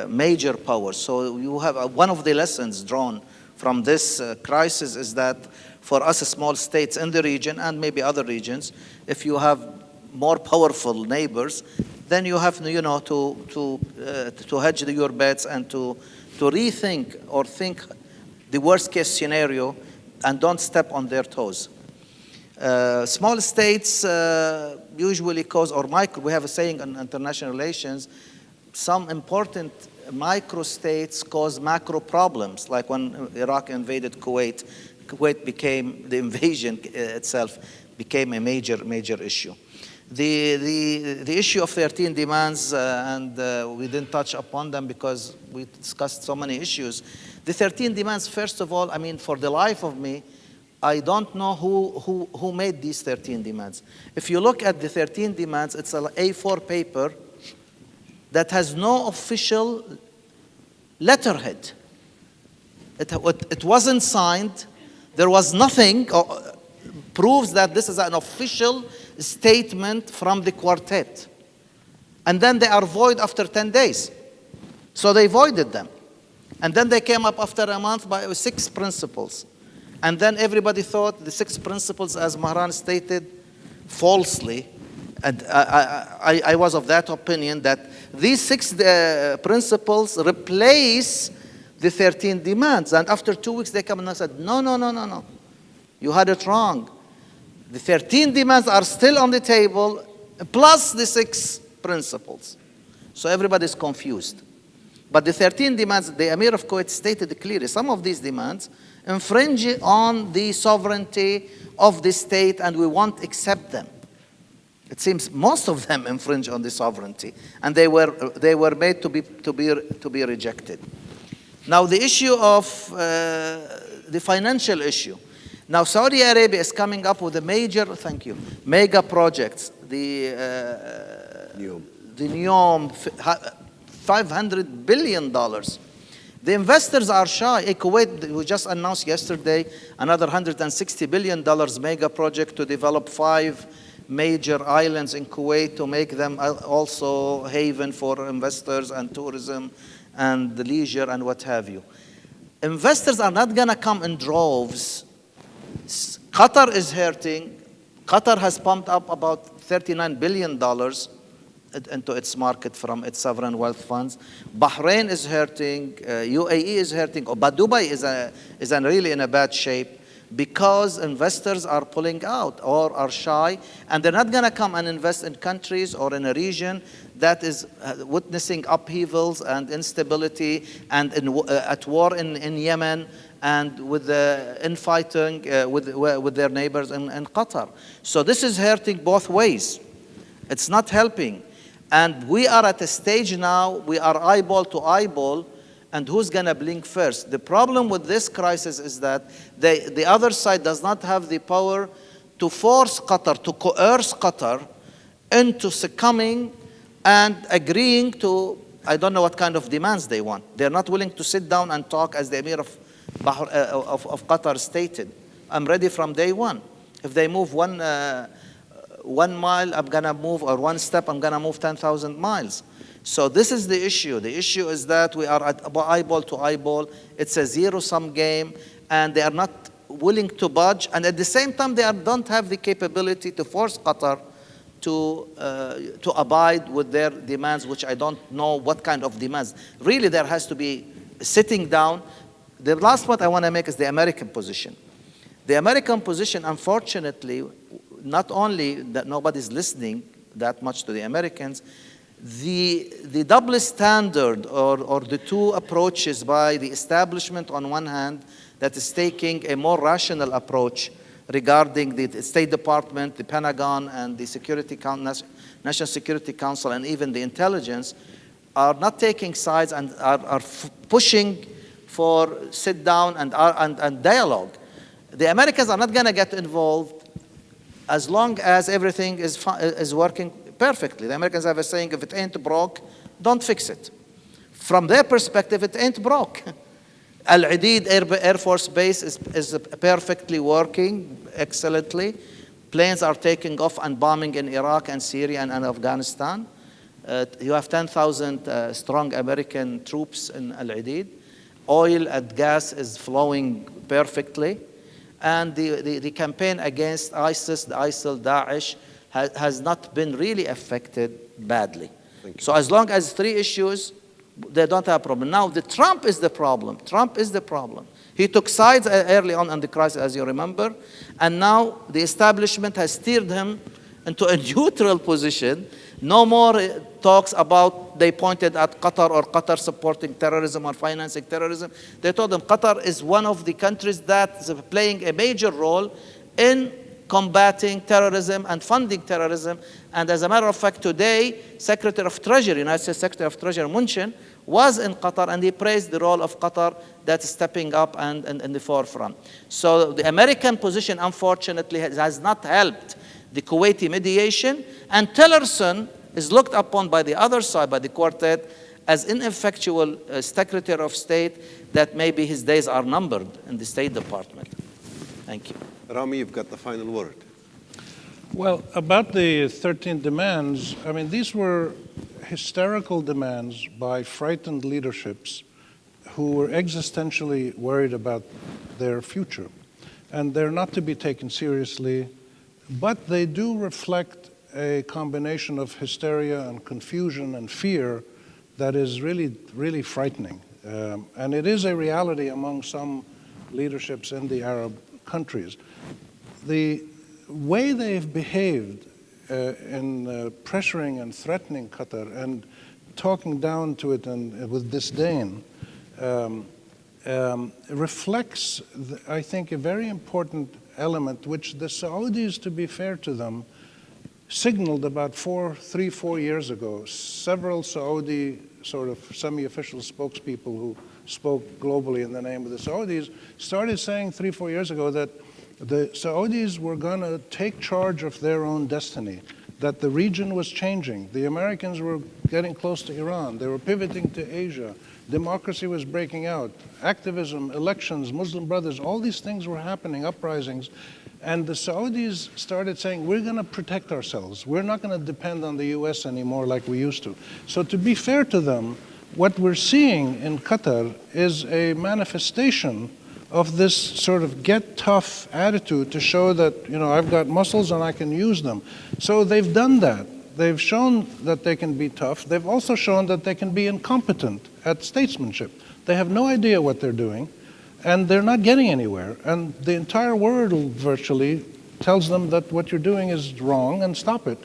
major powers. So you have one of the lessons drawn from this crisis is that for us small states in the region and maybe other regions, if you have more powerful neighbors, then you have to hedge your bets and to to rethink or think the worst case scenario and don't step on their toes. Small states usually cause, or micro, we have a saying in international relations, some important micro states cause macro problems, like when Iraq invaded Kuwait. Kuwait became, the invasion itself became a major issue. The issue of 13 demands, and we didn't touch upon them because we discussed so many issues. The 13 demands, first of all, I mean, for the life of me, I don't know who made these 13 demands. If you look at the 13 demands, it's an A4 paper that has no official letterhead. It wasn't signed. There was nothing proves that this is an official statement from the quartet. And then they are void after 10 days. So they voided them. And then they came up after a month by 6 principles. And then everybody thought the 6 principles, as Mahran stated falsely, and I was of that opinion, that these 6 principles replace the 13 demands. And after 2 weeks, they come and said, no. You had it wrong. The 13 demands are still on the table, plus the 6 principles. So everybody's confused. But the 13 demands, the Emir of Kuwait stated clearly, some of these demands infringe on the sovereignty of the state, and we won't accept them. It seems most of them infringe on the sovereignty, and they were made to be rejected. Now the issue of the financial issue. Now Saudi Arabia is coming up with a mega projects. The NEOM, $500 billion. The investors are shy. Kuwait, we just announced yesterday another $160 billion mega project to develop 5 major islands in Kuwait to make them also haven for investors and tourism and leisure and what have you. Investors are not going to come in droves. Qatar is hurting. Qatar has pumped up about $39 billion into its market from its sovereign wealth funds. Bahrain is hurting. UAE is hurting. But Dubai is really in a bad shape because investors are pulling out or are shy, and they're not going to come and invest in countries or in a region that is witnessing upheavals and instability and at war in Yemen and with the infighting with their neighbors in Qatar. So this is hurting both ways. It's not helping. And we are at a stage now, we are eyeball to eyeball, and who's going to blink first? The problem with this crisis is that the other side does not have the power to force Qatar, to coerce Qatar into succumbing and agreeing to, I don't know what kind of demands they want. They're not willing to sit down and talk, as the Emir of Qatar stated. I'm ready from day one. If they move 1 mile, I'm going to move, or 1 step, I'm going to move 10,000 miles. So this is the issue. The issue is that we are at eyeball to eyeball. It's a zero-sum game, and they are not willing to budge. And at the same time, they don't have the capability to force Qatar to abide with their demands, which I don't know what kind of demands. Really, there has to be sitting down. The last point I want to make is the American position. The American position, unfortunately, not only that nobody's listening that much to the Americans, the double standard or the 2 approaches by the establishment on one hand that is taking a more rational approach regarding the State Department, the Pentagon, and the National Security Council, and even the intelligence, are not taking sides and are pushing for sit down and dialogue. The Americans are not going to get involved as long as everything is working perfectly. The Americans have a saying, if it ain't broke, don't fix it. From their perspective, it ain't broke. Al-Adid Air Force Base is perfectly working excellently. Planes are taking off and bombing in Iraq and Syria and Afghanistan. You have 10,000 strong American troops in Al-Adid. Oil and gas is flowing perfectly. And the campaign against ISIS, the ISIL, Daesh, has not been really affected badly. So as long as 3 issues They don't have a problem. Now, Trump is the problem. Trump is the problem. He took sides early on in the crisis, as you remember, and now the establishment has steered him into a neutral position. No more talks about, they pointed at Qatar or Qatar supporting terrorism or financing terrorism. They told them Qatar is one of the countries that is playing a major role in combating terrorism and funding terrorism. And as a matter of fact, today, Secretary of Treasury, United States Secretary of Treasury Mnuchin, was in Qatar, and he praised the role of Qatar that's stepping up and in the forefront. So the American position, unfortunately, has not helped the Kuwaiti mediation, and Tillerson is looked upon by the other side, by the quartet, as ineffectual Secretary of State, that maybe his days are numbered in the State Department. Thank you. Rami, you've got the final word. Well, about the 13 demands, I mean, these were hysterical demands by frightened leaderships who were existentially worried about their future. And they're not to be taken seriously, but they do reflect a combination of hysteria and confusion and fear that is really, really frightening. And it is a reality among some leaderships in the Arab countries. The way they've behaved in pressuring and threatening Qatar and talking down to it and with disdain reflects, I think, a very important element which the Saudis, to be fair to them, signaled about 3-4 years ago. Several Saudi sort of semi-official spokespeople who spoke globally in the name of the Saudis started saying 3-4 years ago that the Saudis were going to take charge of their own destiny, that the region was changing. The Americans were getting close to Iran. They were pivoting to Asia. Democracy was breaking out. Activism, elections, Muslim Brothers, all these things were happening, uprisings. And the Saudis started saying, we're going to protect ourselves. We're not going to depend on the US anymore like we used to. So to be fair to them, what we're seeing in Qatar is a manifestation of this sort of get tough attitude to show that, you know, I've got muscles and I can use them. So they've done that. They've shown that they can be tough. They've also shown that they can be incompetent at statesmanship. They have no idea what they're doing, and they're not getting anywhere. And the entire world virtually tells them that what you're doing is wrong and stop it.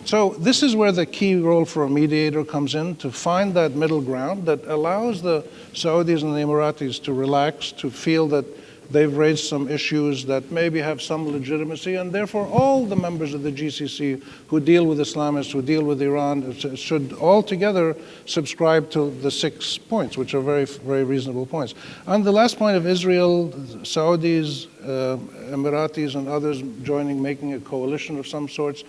So this is where the key role for a mediator comes in, to find that middle ground that allows the Saudis and the Emiratis to relax, to feel that they've raised some issues that maybe have some legitimacy, and therefore all the members of the GCC who deal with Islamists, who deal with Iran, should all together subscribe to the 6 points, which are very, very reasonable points. On the last point of Israel, Saudis, Emiratis, and others joining, making a coalition of some sorts,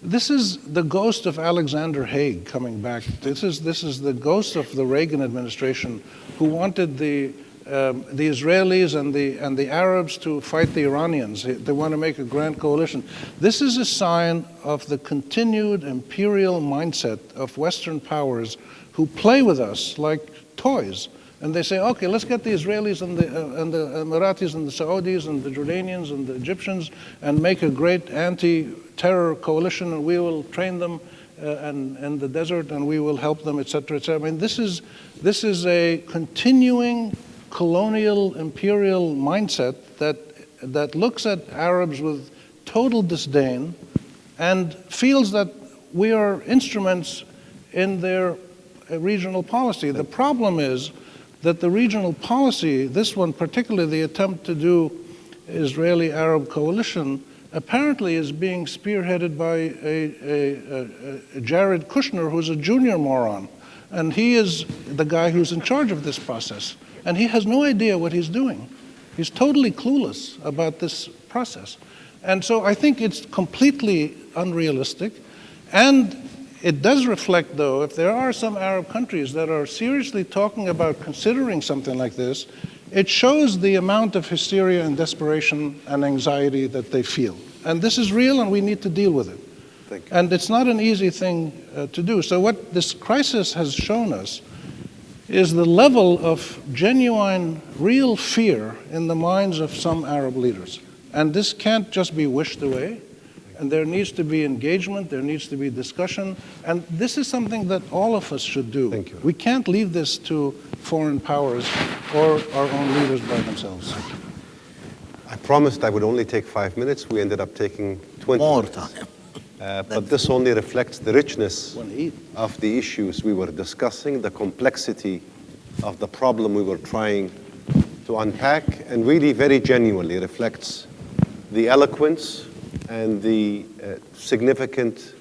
this is the ghost of Alexander Haig coming back. This is the ghost of the Reagan administration, who wanted the Israelis and the Arabs to fight the Iranians. They want to make a grand coalition. This is a sign of the continued imperial mindset of Western powers who play with us like toys. And they say, okay, let's get the Israelis and the Emiratis and the Saudis and the Jordanians and the Egyptians and make a great anti-terror coalition, and we will train them in the desert, and we will help them, et cetera, et cetera. I mean, this is a continuing colonial imperial mindset that looks at Arabs with total disdain and feels that we are instruments in their regional policy. The problem is that the regional policy, this one particularly, the attempt to do Israeli-Arab coalition, apparently is being spearheaded by a Jared Kushner, who's a junior moron. And he is the guy who's in charge of this process. And he has no idea what he's doing. He's totally clueless about this process. And so I think it's completely unrealistic. And it does reflect, though, if there are some Arab countries that are seriously talking about considering something like this, it shows the amount of hysteria and desperation and anxiety that they feel. And this is real, and we need to deal with it. Thank you. And it's not an easy thing to do. So what this crisis has shown us is the level of genuine, real fear in the minds of some Arab leaders. And this can't just be wished away. and there needs to be engagement, there needs to be discussion, and this is something that all of us should do. Thank you. We can't leave this to foreign powers or our own leaders by themselves. I promised I would only take 5 minutes. We ended up taking 20 More minutes. time. But this only reflects the richness Want to eat? of the issues we were discussing, the complexity of the problem we were trying to unpack, and really very genuinely reflects the eloquence and the significant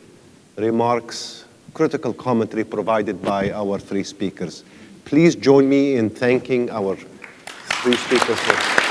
remarks, critical commentary provided by our three speakers. Please join me in thanking our three speakers for